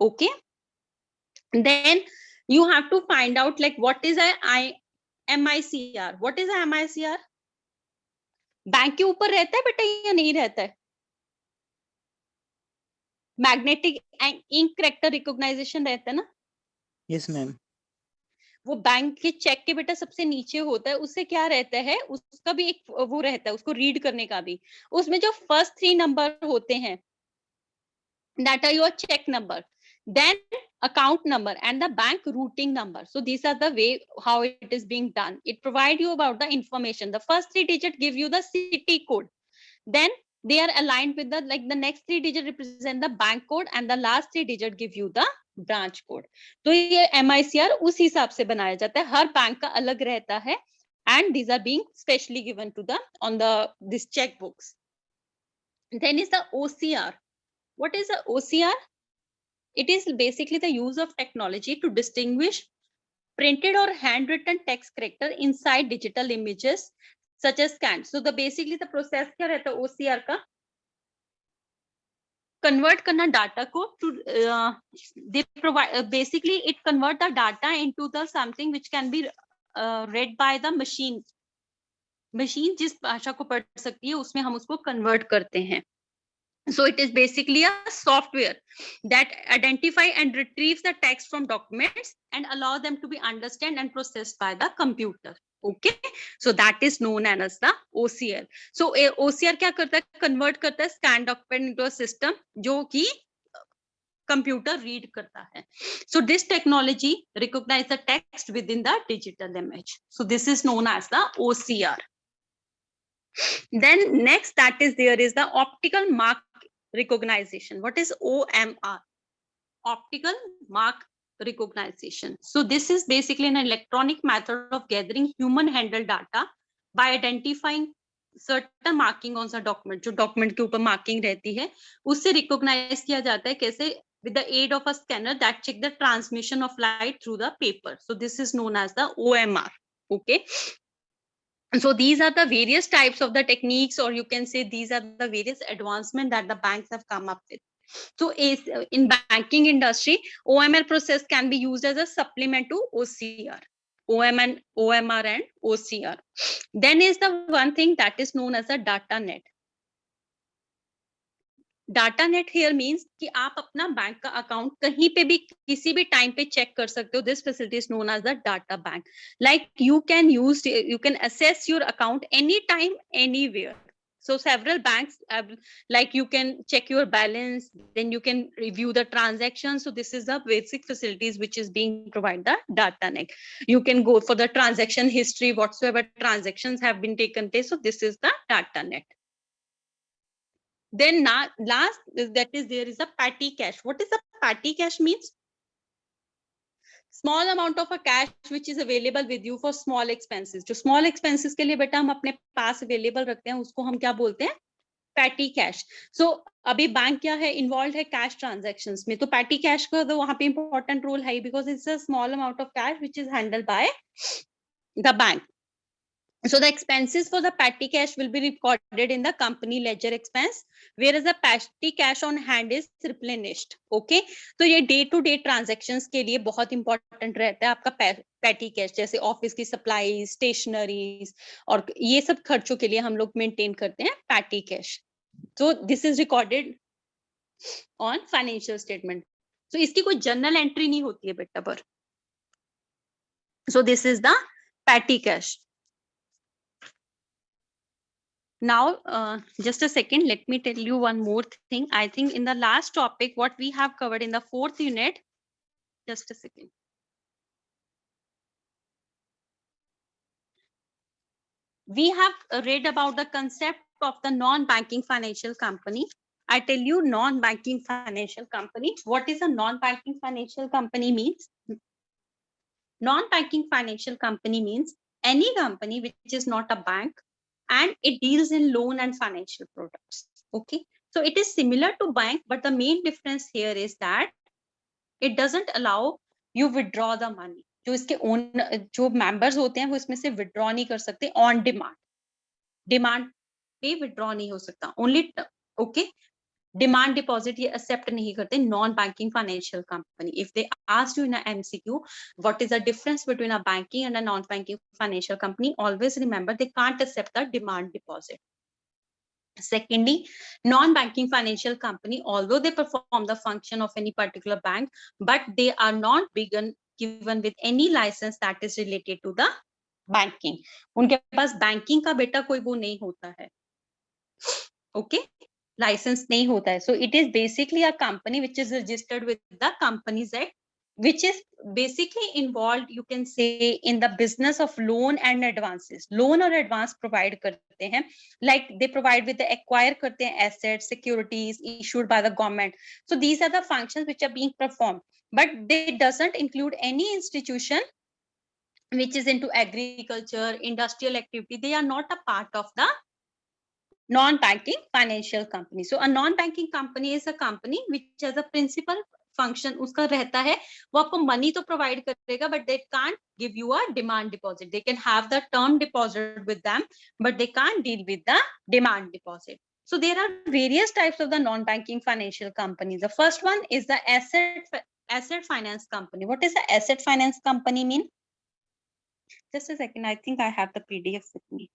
Okay, then you have to find out like what is a MICR. What is a MICR? Bank के ऊपर रहता है बेटा या नहीं रहता है? मैग्नेटिक इंक करेक्टर रिकॉग्नाइजेशन रहता है ना? Yes ma'am. वो बैंक के चेक के बेटा सबसे नीचे होता है. उससे क्या रहता है, उसका भी एक वो रहता है, उसको रीड करने का भी. उसमें जो फर्स्ट 3 नंबर होते हैं, that are your check number, then account number and the bank routing number. So these are the way how it is being done. It provide you about the information. The first 3 digit give you the city code, then they are aligned with the like the next 3 digit represent the bank code and the last 3 digit give you the branch code. तो ये MICR उस हिसाब से बनाया जाता है, हर bank का अलग रहता है. And these are being specially given to the on the this checkbooks. Then is the OCR. What is the OCR? It is basically the use of technology to distinguish printed or handwritten text character inside digital images such as scanned. So the basically the process क्या रहता है OCR का? Convert करना data को to they provide basically it convert the data into the something which can be read by the machine. Machine जिस भाषा को पढ़ सकती है उसमें हम उसको कन्वर्ट करते हैं. So it is basically a software that identify and retrieves the text from documents and allow them to be understood and processed by the computer. Okay, so that is known as the OCR. So OCR क्या करता है? Convert करता है scan document into a system जो कि computer read करता है. So this technology recognize the text within the digital image. So this is known as the OCR. Then next that is there is the optical mark recognition. What is OMR? Optical mark recognition. So this is basically an electronic method of gathering human handled data by identifying certain marking on the document. जो document के ऊपर marking रहती है उससे recognize किया जाता है कैसे? With the aid of a scanner that check the transmission of light through the paper. So this is known as the OMR. Okay. So these are the various types of the techniques, or you can say these are the various advancements that the banks have come up with. So in banking industry, OMR process can be used as a supplement to OCR. OMR and OCR. Then is the one thing that is known as a data net. Data net here means कि आप अपना bank का account कहीं पे भी किसी भी time पे चेक कर सकते हो. This facility is known as the data bank. Like you can assess your account anytime, anywhere. So several banks like you can check your balance, then you can review the transactions. So this is the basic facilities which is being provided the data net. You can go for the transaction history, whatsoever transactions have been taken place. So this is the data net. Then now, last that is there is a petty cash. What is a petty cash means? Small amount of a cash which is available with you for small expenses. जो small expenses के लिए बेटा हम अपने पास available रखते हैं उसको हम क्या बोलते हैं? Petty cash. सो अभी बैंक क्या है इन्वॉल्व है कैश ट्रांजेक्शंस में, तो पैटी कैश का तो वहां पे इंपॉर्टेंट रोल है because it's a small amount of cash which is handled by the bank. So the expenses for the petty cash will be recorded in the company ledger expense, whereas the petty cash on hand is replenished. Okay, तो ये day to day transactions के लिए बहुत important रहता है आपका petty cash. जैसे office की सप्लाई, स्टेशनरीज और ये सब खर्चों के लिए हम लोग मेंटेन करते हैं petty cash. So this is recorded on financial statement. So इसकी कोई जर्नल एंट्री नहीं होती है बेटा पर. So this is the petty cash. Now, just a second, let me tell you one more thing. I think in the last topic, what we have covered in the 4th unit, just a second. We have read about the concept of the non-banking financial company. I tell you non-banking financial company. What is a non-banking financial company means? Non-banking financial company means any company which is not a bank and it deals in loan and financial products. Okay, so it is similar to bank, but the main difference here is that it doesn't allow you withdraw the money. जो इसके own जो members होते हैं वो इसमें से withdraw नहीं कर सकते ऑन डिमांड. डिमांड पे विड्रॉ नहीं हो सकता. ओनली ओके डिमांड डिपॉजिट ये एक्सेप्ट नहीं करते non banking financial company. If they ask you in MCQ what is the difference between a banking and a non banking financial company, always remember they can't accept the demand deposit. Secondly, non-banking financial company, although they perform the function of any particular bank, but they are not given with any license that is related to the banking. उनके पास banking का बेटा कोई वो नहीं होता है. Okay, license नहीं होता है. So it is basically a company which is registered with the Companies Act, which is basically involved, you can say, in the business of loan and advances. Loan और advance provide करते हैं, like they provide with the acquire करते हैं assets, securities issued by the government. So these are the functions which are being performed, but they doesn't include any institution which is into agriculture, industrial activity. They are not a part of the non-banking financial company. So a non-banking company is a company which has a principal function उसका रहता है वो आपको money तो provide करेगा but they can't give you a demand deposit. They can have the term deposit with them but they can't deal with the demand deposit. So there are various types of the non-banking financial companies. The first one is the asset finance company. What is the asset finance company mean? Just a second, I think I have the PDF with me.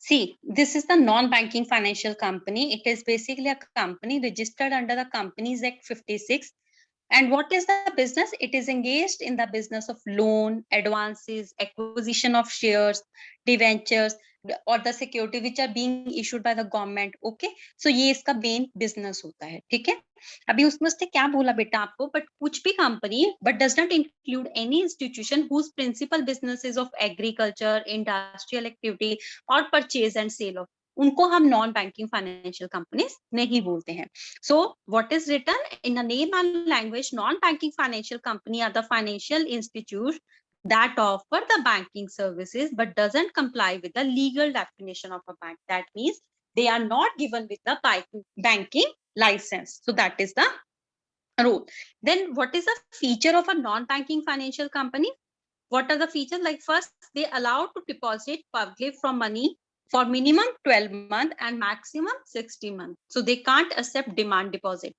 See, this is the non-banking financial company. It is basically a company registered under the Companies Act 56. And what is the business? It is engaged in the business of loan, advances, acquisition of shares, debentures, or the security which are being issued by the government. Okay, so ये इसका main business होता है. ठीक है. अभी उसमें उसने क्या बोला बेटा आपको, बट कुछ भी company but does not include any institution whose principal businesses of agriculture, industrial activity और परचेज एंड सेल ऑफ, उनको हम नॉन बैंकिंग फाइनेंशियल कंपनीज नहीं बोलते हैं. So what is written in a name and language, non banking financial company are the financial institute that offer the banking services but doesn't comply with the legal definition of a bank. That means they are not given with the banking license. So that is the rule. Then what is the feature of a non-banking financial company? What are the features? Like first, they allow to deposit publicly from money for minimum 12 months and maximum 60 months. So they can't accept demand deposit.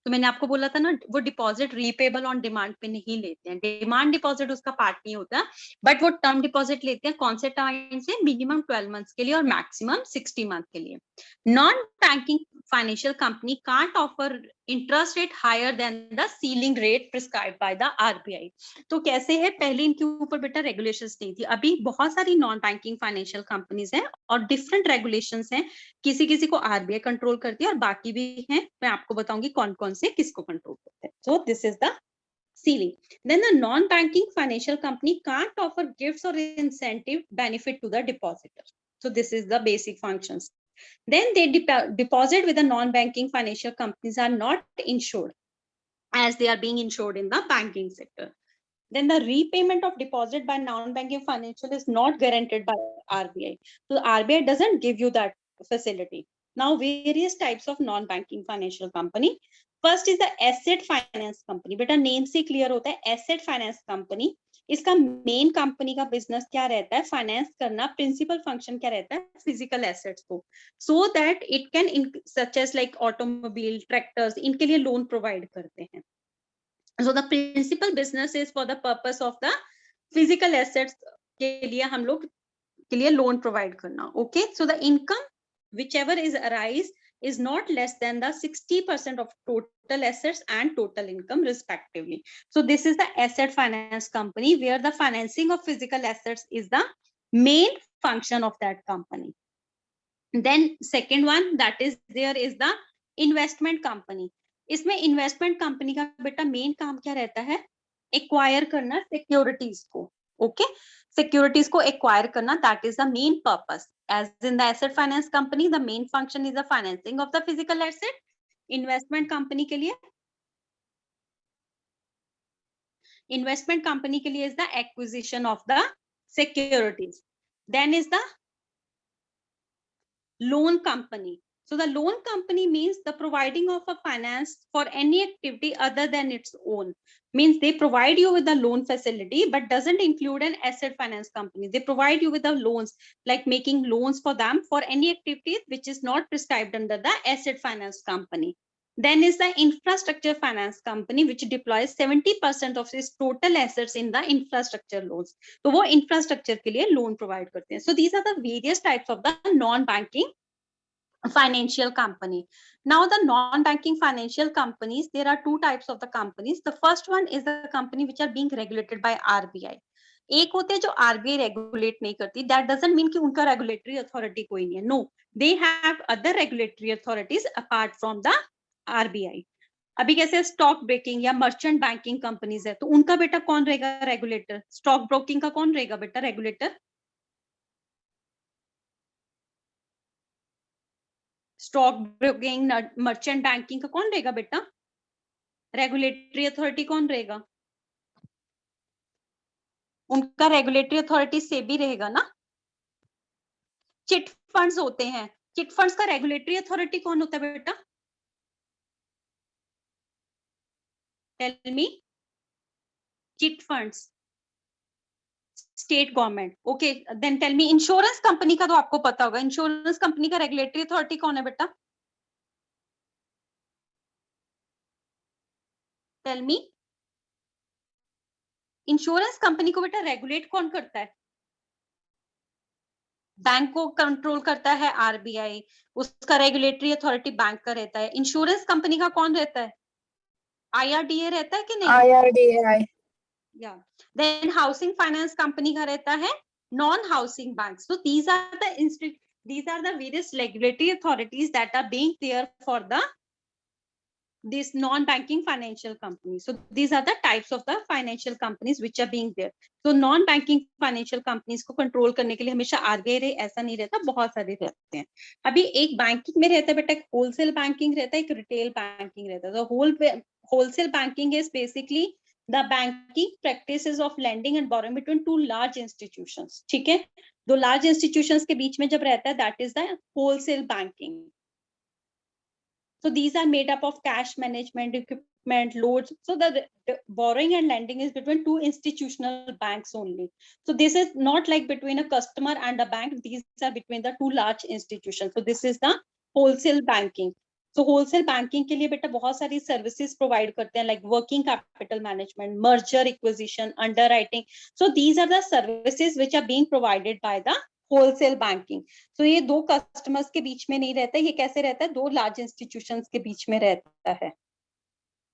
तो मैंने आपको बोला था ना, वो deposit repayable on demand पे नहीं लेते हैं, डिमांड डिपॉजिट उसका पार्ट नहीं होता, बट वो टर्म डिपॉजिट लेते हैं कौन से टाइम से, मिनिमम 12 मंथ्स के लिए और मैक्सिमम 60 मंथ के लिए. Non banking financial company can't offer interest rate higher than the ceiling rate prescribed by the RBI. तो कैसे है, पहले इनके ऊपर बेटा रेगुलेशंस नहीं थी, अभी बहुत सारी नॉन बैंकिंग फाइनेंशियल कंपनीज हैं और डिफरेंट रेगुलेशंस हैं, किसी किसी को आरबीआई कंट्रोल करती है और बाकी भी हैं, मैं आपको बताऊंगी कौन कौन से किसको कंट्रोल करते हैं. सो this is the ceiling. Then the non-banking financial company can't offer gifts or incentive benefit to the depositor. So this is the basic functions. Then they deposit with the non-banking financial companies are not insured as they are being insured in the banking sector. Then the repayment of deposit by non-banking financial is not guaranteed by RBI. So the RBI doesn't give you that facility. Now various types of non-banking financial company. First is the asset finance company. बेटा name से clear होता है, asset finance company. इसका main company का business क्या रहता है, finance करना. प्रिंसिपल फंक्शन क्या रहता है, फिजिकल एसेट्स को, so that it can such as like automobile, tractors, इनके लिए लोन प्रोवाइड करते हैं. So the principal business is for the purpose of the physical assets के लिए हम लोग के लिए loan provide करना. Okay, so the income whichever is arise is not less than the 60% of total assets and total income respectively. So this is the asset finance company where the financing of physical assets is the main function of that company. Then second one that is there is the investment company. इसमें investment company का बेटा main काम क्या रहता है, acquire करना securities को. Okay, securities को एक्वायर करना, that is the main purpose. As in the asset finance company the main function is the financing of the physical asset. Investment company के लिए is the acquisition of the securities. Then is the loan company. So the loan company means the providing of a finance for any activity other than its own. Means they provide you with the loan facility but doesn't include an asset finance company. They provide you with the loans, like making loans for them for any activity which is not prescribed under the asset finance company. Then is the infrastructure finance company which deploys 70% of its total assets in the infrastructure loans. तो वो infrastructure के लिए loan provide करते हैं. So these are the various types of the non-banking financial company. Now the non-banking financial companies, there are two types of the companies. The first one is the company which are being regulated by RBI. एक होते हैं जो RBI regulate नहीं करती, that doesn't mean कि उनका regulatory authority कोई नहीं है. No, they have other regulatory authorities apart from the RBI. अभी कैसे स्टॉक ब्रोकिंग या मर्चेंट बैंकिंग कंपनीज है, तो उनका बेटा कौन रहेगा रेगुलेटर. स्टॉक ब्रोकिंग का कौन रहेगा बेटा regulator, stock broking, merchant banking का कौन रहेगा बेटा रेगुलेटरी अथॉरिटी, कौन रहेगा, उनका रेगुलेटरी अथॉरिटी से भी रहेगा ना. चिट फंड्स होते हैं, चिट फंड्स का रेगुलेटरी अथॉरिटी कौन होता है बेटा, tell me. Chit funds, state government. Okay, then tell me insurance company का तो आपको पता होगा, इंश्योरेंस कंपनी का रेगुलेटरी अथॉरिटी कौन है बेटा, टेल मी. इंश्योरेंस कंपनी को बेटा रेगुलेट कौन करता है, बैंक को कंट्रोल करता है आरबीआई, उसका रेगुलेटरी अथॉरिटी बैंक का रहता है. इंश्योरेंस कंपनी का कौन रहता है, आईआरडीए रहता है कि नहीं, IRDAI. या. देन हाउसिंग फाइनेंस कंपनी का रहता है non housing bank. So these are the various regulatory authorities that are being there for the these non-banking financial companies. So these are the types of the financial companies which are being there. So non-banking financial companies को control करने के लिए हमेशा RBI रहे ऐसा नहीं रहता, बहुत सारे रहते हैं. अभी एक बैंकिंग में रहता है बेटा, एक होलसेल बैंकिंग रहता है, एक रिटेल बैंकिंग रहता है. तो wholesale banking is basically the banking practices of lending and borrowing between two large institutions. ठीक है, दो large institutions के बीच में जब रहता है, that is the wholesale banking. So these are made up of cash management, equipment, loads. So the borrowing and lending is between two institutional banks only. So this is not like between a customer and a bank. These are between the two large institutions. So this is the wholesale banking. So wholesale banking के लिए बेटा बहुत सारी services provide करते हैं, like working capital management, merger acquisition, underwriting. So these are the services which are being provided by the wholesale banking. तो ये दो कस्टमर्स के बीच में नहीं रहता, ये कैसे रहता है, दो लार्ज इंस्टीट्यूशंस के बीच में रहता है.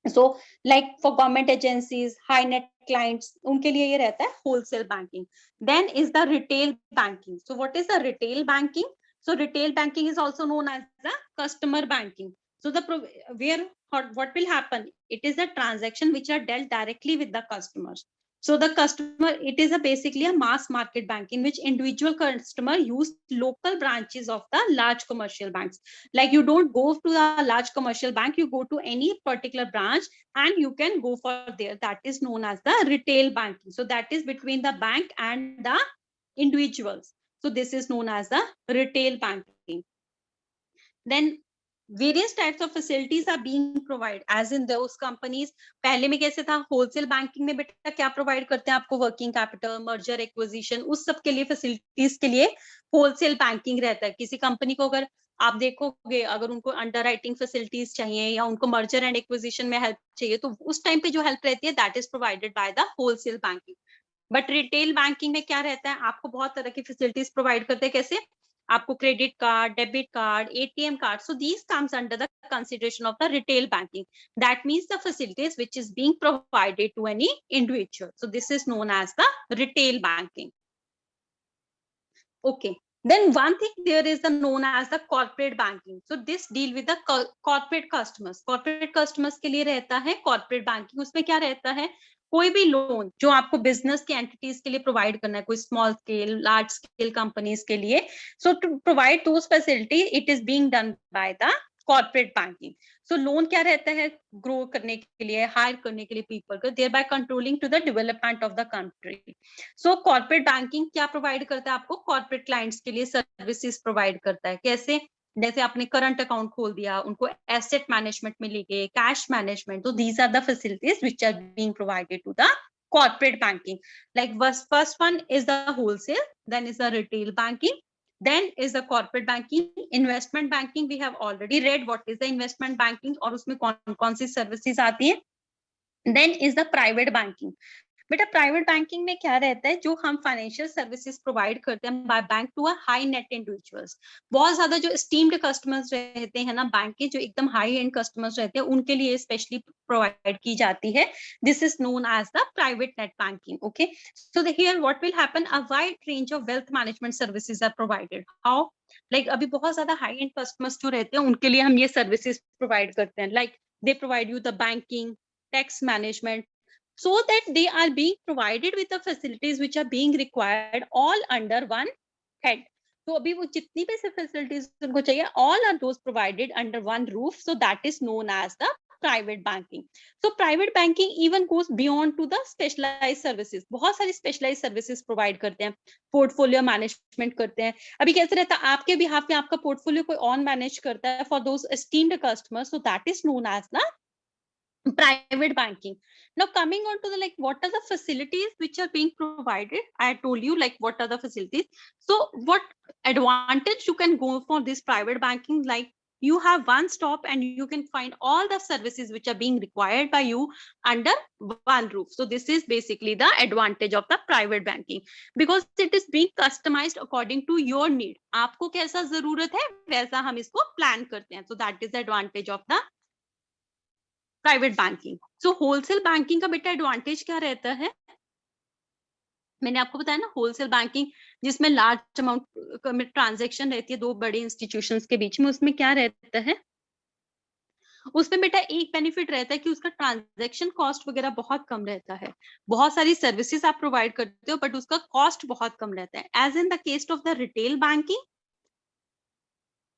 So like for government agencies, high net clients, उनके लिए ये रहता है wholesale banking. Then is the retail banking. So what is the retail banking? So retail banking is also known as the customer banking. So what will happen? It is a transaction which are dealt directly with the customers. So the customer, it is basically a mass market bank in which individual customer use local branches of the large commercial banks. Like you don't go to a large commercial bank, you go to any particular branch and you can go for there. That is known as the retail banking. So that is between the bank and the individuals. So this is known as the retail banking. Then various types of facilities are being provided as in those companies. पहले में कैसे था, wholesale banking में बेटा क्या provide करते हैं आपको, वर्किंग कैपिटल, मर्जर एक्विजिशन, उस सब के लिए फैसिलिटीज के लिए होलसेल बैंकिंग रहता है. किसी कंपनी को अगर आप देखोगे, अगर उनको अंडर राइटिंग फैसिलिटीज चाहिए या उनको मर्जर एंड एक्विजिशन में हेल्प चाहिए, तो उस टाइम पे जो हेल्प रहती है that is provided by the wholesale banking. But retail banking में क्या रहता है, आपको बहुत तरह की फैसिलिटीज प्रोवाइड करते हैं. कैसे? आपको credit card, debit card, ATM card. So these comes under the consideration of the retail banking. That means the facilities which is being provided to any individual. So this is known as the retail banking. Okay. Then one thing there is the known as the corporate banking. So this deal with the corporate customers. Corporate customers के लिए रहता है corporate banking. उसमें क्या रहता है, कोई भी लोन जो आपको बिजनेस की एंटिटीज के लिए प्रोवाइड करना है, कोई small scale, large scale companies के लिए, so to provide those facility it is being done by the corporate banking. So loan क्या रहता है, ग्रो करने के लिए, हायर करने के लिए पीपल को, there by controlling to the development of the country. So corporate banking क्या प्रोवाइड करता है आपको, कॉर्पोरेट क्लाइंट्स के लिए सर्विसेज प्रोवाइड करता है. कैसे? जैसे आपने करंट अकाउंट खोल दिया, उनको एसेट मैनेजमेंट में लेके, कैश मैनेजमेंट. तो these are the facilities which are being provided to the corporate banking. Like first one is the wholesale, then is the retail banking, then is the corporate banking. Investment banking we have already read what is the investment banking और उसमें कौन सी services आती है. Then is the private banking. बेटा private banking में क्या रहता है, जो हम फाइनेंशियल सर्विसेज प्रोवाइड करते हैं by bank to a high net individuals. बहुत ज्यादा जो स्टीम्ड कस्टमर्स रहते हैं ना बैंक के, जो एकदम हाई एंड कस्टमर्स रहते हैं, उनके लिए स्पेशली प्रोवाइड की जाती है. This is known as the private net banking. Okay, so here what will happen, a wide range of wealth management services are provided. How? Like अभी बहुत ज्यादा हाई एंड कस्टमर्स जो रहते हैं उनके लिए हम ये सर्विसेज प्रोवाइड करते हैं. Like they provide you the banking, tax management, so that they are being provided with the facilities which are being required all under one head. तो अभी वो जितनी भी facilities उनको चाहिए, all are those provided under one roof. So that is known as the private banking. So private banking even goes beyond to the specialized services. बहुत सारी specialized services provide करते हैं, portfolio management करते हैं. अभी कैसे रहता है, आपके behalf में आपका portfolio कोई on manage करता है for those esteemed customers. So that is known as the private banking. Now coming on to the like what are the facilities which are being provided, I told you like what are the facilities. So what advantage you can go for this private banking, like you have one stop and you can find all the services which are being required by you under one roof. So this is basically the advantage of the private banking, because it is being customized according to your need. आपको कैसा जरूरत है वैसा हम इसको plan करते हैं. So that is the advantage of the private banking. So wholesale banking का बेटा एडवांटेज क्या रहता है, मैंने आपको बताया ना, होलसेल बैंकिंग जिसमें लार्ज अमाउंट में ट्रांजैक्शन रहती है दो बड़े इंस्टीट्यूशंस के बीच में, उसमें क्या रहता है, उसमें बेटा एक बेनिफिट रहता है कि उसका ट्रांजैक्शन कॉस्ट वगैरह बहुत कम रहता है, बहुत सारी सर्विसेज आप प्रोवाइड करते हो बट उसका कॉस्ट बहुत कम रहता है। As in the case of the retail banking,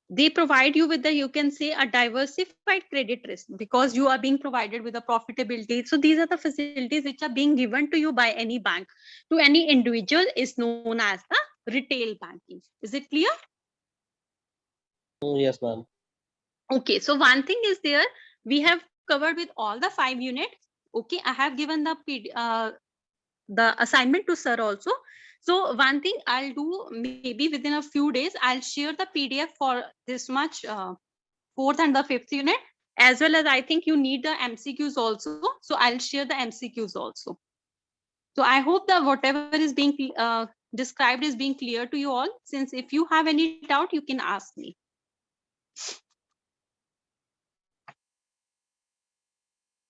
they provide you with the, you can say, a diversified credit risk because you are being provided with a profitability. So these are the facilities which are being given to you by any bank to any individual is known as the retail banking. Is it clear? Yes, ma'am. Okay, so one thing is there, we have covered with all the 5 units. Okay, I have given the assignment to sir also. So one thing I'll do, maybe within a few days, I'll share the PDF for this much 4th and the 5th unit, as well as I think you need the MCQs also. So I'll share the MCQs also. So I hope that whatever is being described is being clear to you all. Since if you have any doubt, you can ask me.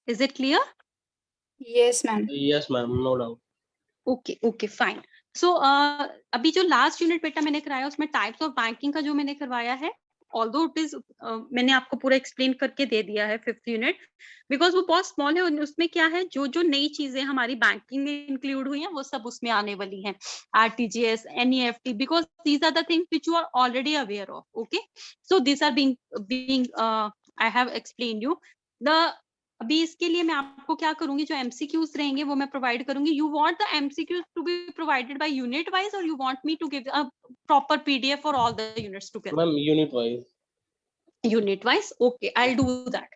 Is it clear? Yes, ma'am. Yes, ma'am. No doubt. Okay okay fine. So अभी जो last unit बेटा मैंने कराया उसमें types of banking का जो मैंने करवाया है, ऑल्दो इट इज मैंने आपको पूरा एक्सप्लेन करके दे दिया है 5th यूनिट, बिकॉज वो बहुत स्मॉल है। उसमें क्या है, जो जो नई चीजें हमारी बैंकिंग में इंक्लूड हुई हैं वो सब उसमें आने वाली हैं, RTGS, NEFT, because these are the things which you are already aware of. Okay, so this are being I have explain you the. अभी इसके लिए मैं आपको क्या करूंगी, जो एमसीक्यूज रहेंगे वो मैं प्रोवाइड करूंगी। You want the MCQs to be provided by unit wise और you want me to give a proper PDF for all the units together? Ma'am, unit wise. Unit wise, okay, I'll do that.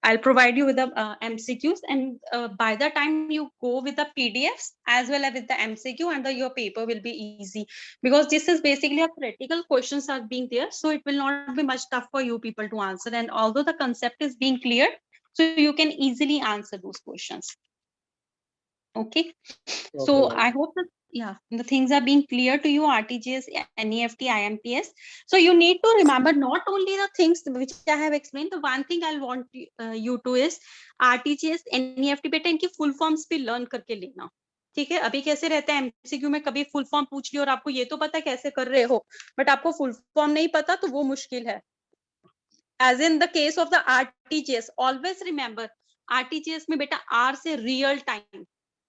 I'll provide you with the MCQs, and by the time you go with the PDFs as well as with the MCQ, and your paper will be easy, because this is basically a critical questions are being there, so it will not be much tough for you people to answer. And although the concept is being clear, so you can easily answer those questions. Okay, so Okay, I hope that the things are being clear to you, RTGS, NEFT, IMPS. So you need to remember not only the things which I have explained. The one thing I'll want you to is RTGS, NEFT बेटा इनकी full forms भी learn करके लेना। ठीक है, अभी कैसे रहता है एमसीक्यू में, कभी फुल फॉर्म पूछ लियो और आपको ये तो पता कैसे कर रहे हो बट आपको फुल फॉर्म नहीं पता, तो वो मुश्किल है। As in the case of the RTGS, always remember RTGS में बेटा R से real time,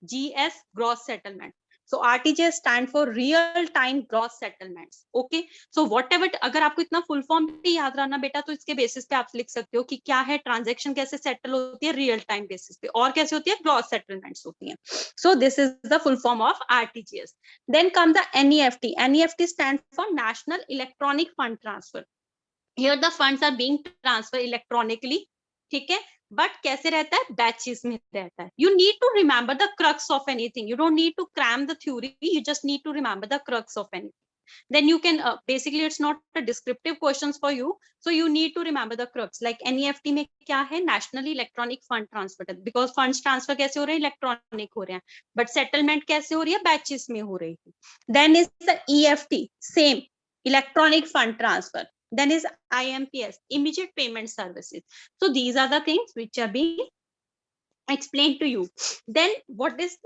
GS gross settlement. So RTGS stand for real time gross settlements. Okay, so whatever, अगर आपको इतना फुल फॉर्म भी याद रहना बेटा, तो इसके बेसिस पे आप लिख सकते हो कि क्या है, ट्रांजैक्शन कैसे सेटल होती है रियल टाइम बेसिस पे, और कैसे होती है, ग्रॉस सेटलमेंट्स होती हैं। So this is the full form of RTGS. Then come the NEFT. NEFT stands for National Electronic Fund Transfer. Here the funds are being transferred electronically. ठीक है, but कैसे रहता है, बैचेस में रहता है। You need to remember the crux of anything. You don't need to cram the theory, you just need to remember the crux of anything. Then you can basically it's not a descriptive questions for you, so you need to remember the crux. Like NEFT में क्या है, National Electronic Fund Transfer, because funds transfer कैसे हो रहे हैं, electronic हो रहे हैं, बट सेटलमेंट कैसे हो रही है, बैचेस में हो रही है। Then is the EFT, same, Electronic Fund Transfer. Then is IMPS, Immediate Payment Services. So these are the things which are being explained to you. Then what is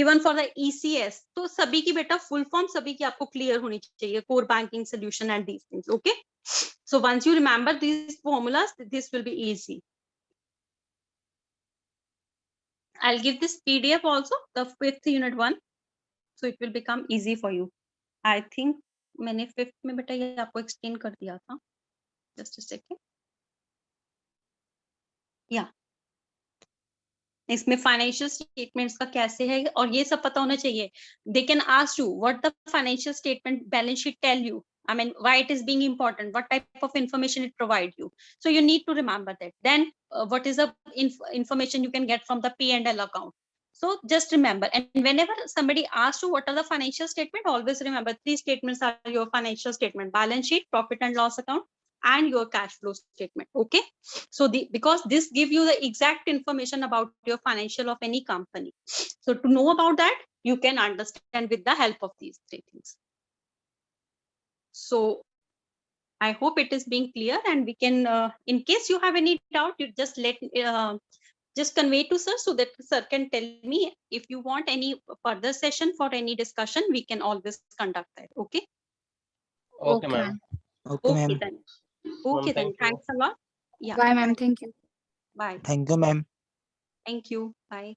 given for the ECS? तो सभी की बेटा full form सभी की आपको clear होनी चाहिए, core banking solution and these things. Okay, so once you remember these formulas, this will be easy. I'll give this PDF also, the 5th unit one, so it will become easy for you. I think मैंने 5th में बेटा ये आपको explain कर दिया था, just a second. Yeah, इसमें financial statements का कैसे है और ये सब पता होना चाहिए। They can ask you what the financial statement balance sheet tell you, I mean why it is being important, what type of information it provide you, so you need to remember that. Then what is the information you can get from the P&L account, so just remember. And whenever somebody asks you what are the financial statement, always remember 3 statements are your financial statement: balance sheet, profit and loss account, and your cash flow statement. Okay, so because this give you the exact information about your financial of any company, so to know about that you can understand with the help of these 3 things. So I hope it is being clear, and we can in case you have any doubt, you just just convey to sir, so that sir can tell me. If you want any further session for any discussion, we can always conduct that. Okay okay, ma'am. Okay, ma'am. then. Okay, then Thank you. thanks a lot. Yeah. Bye, ma'am. Thank you. Bye. Thank you, ma'am. Thank you. Bye.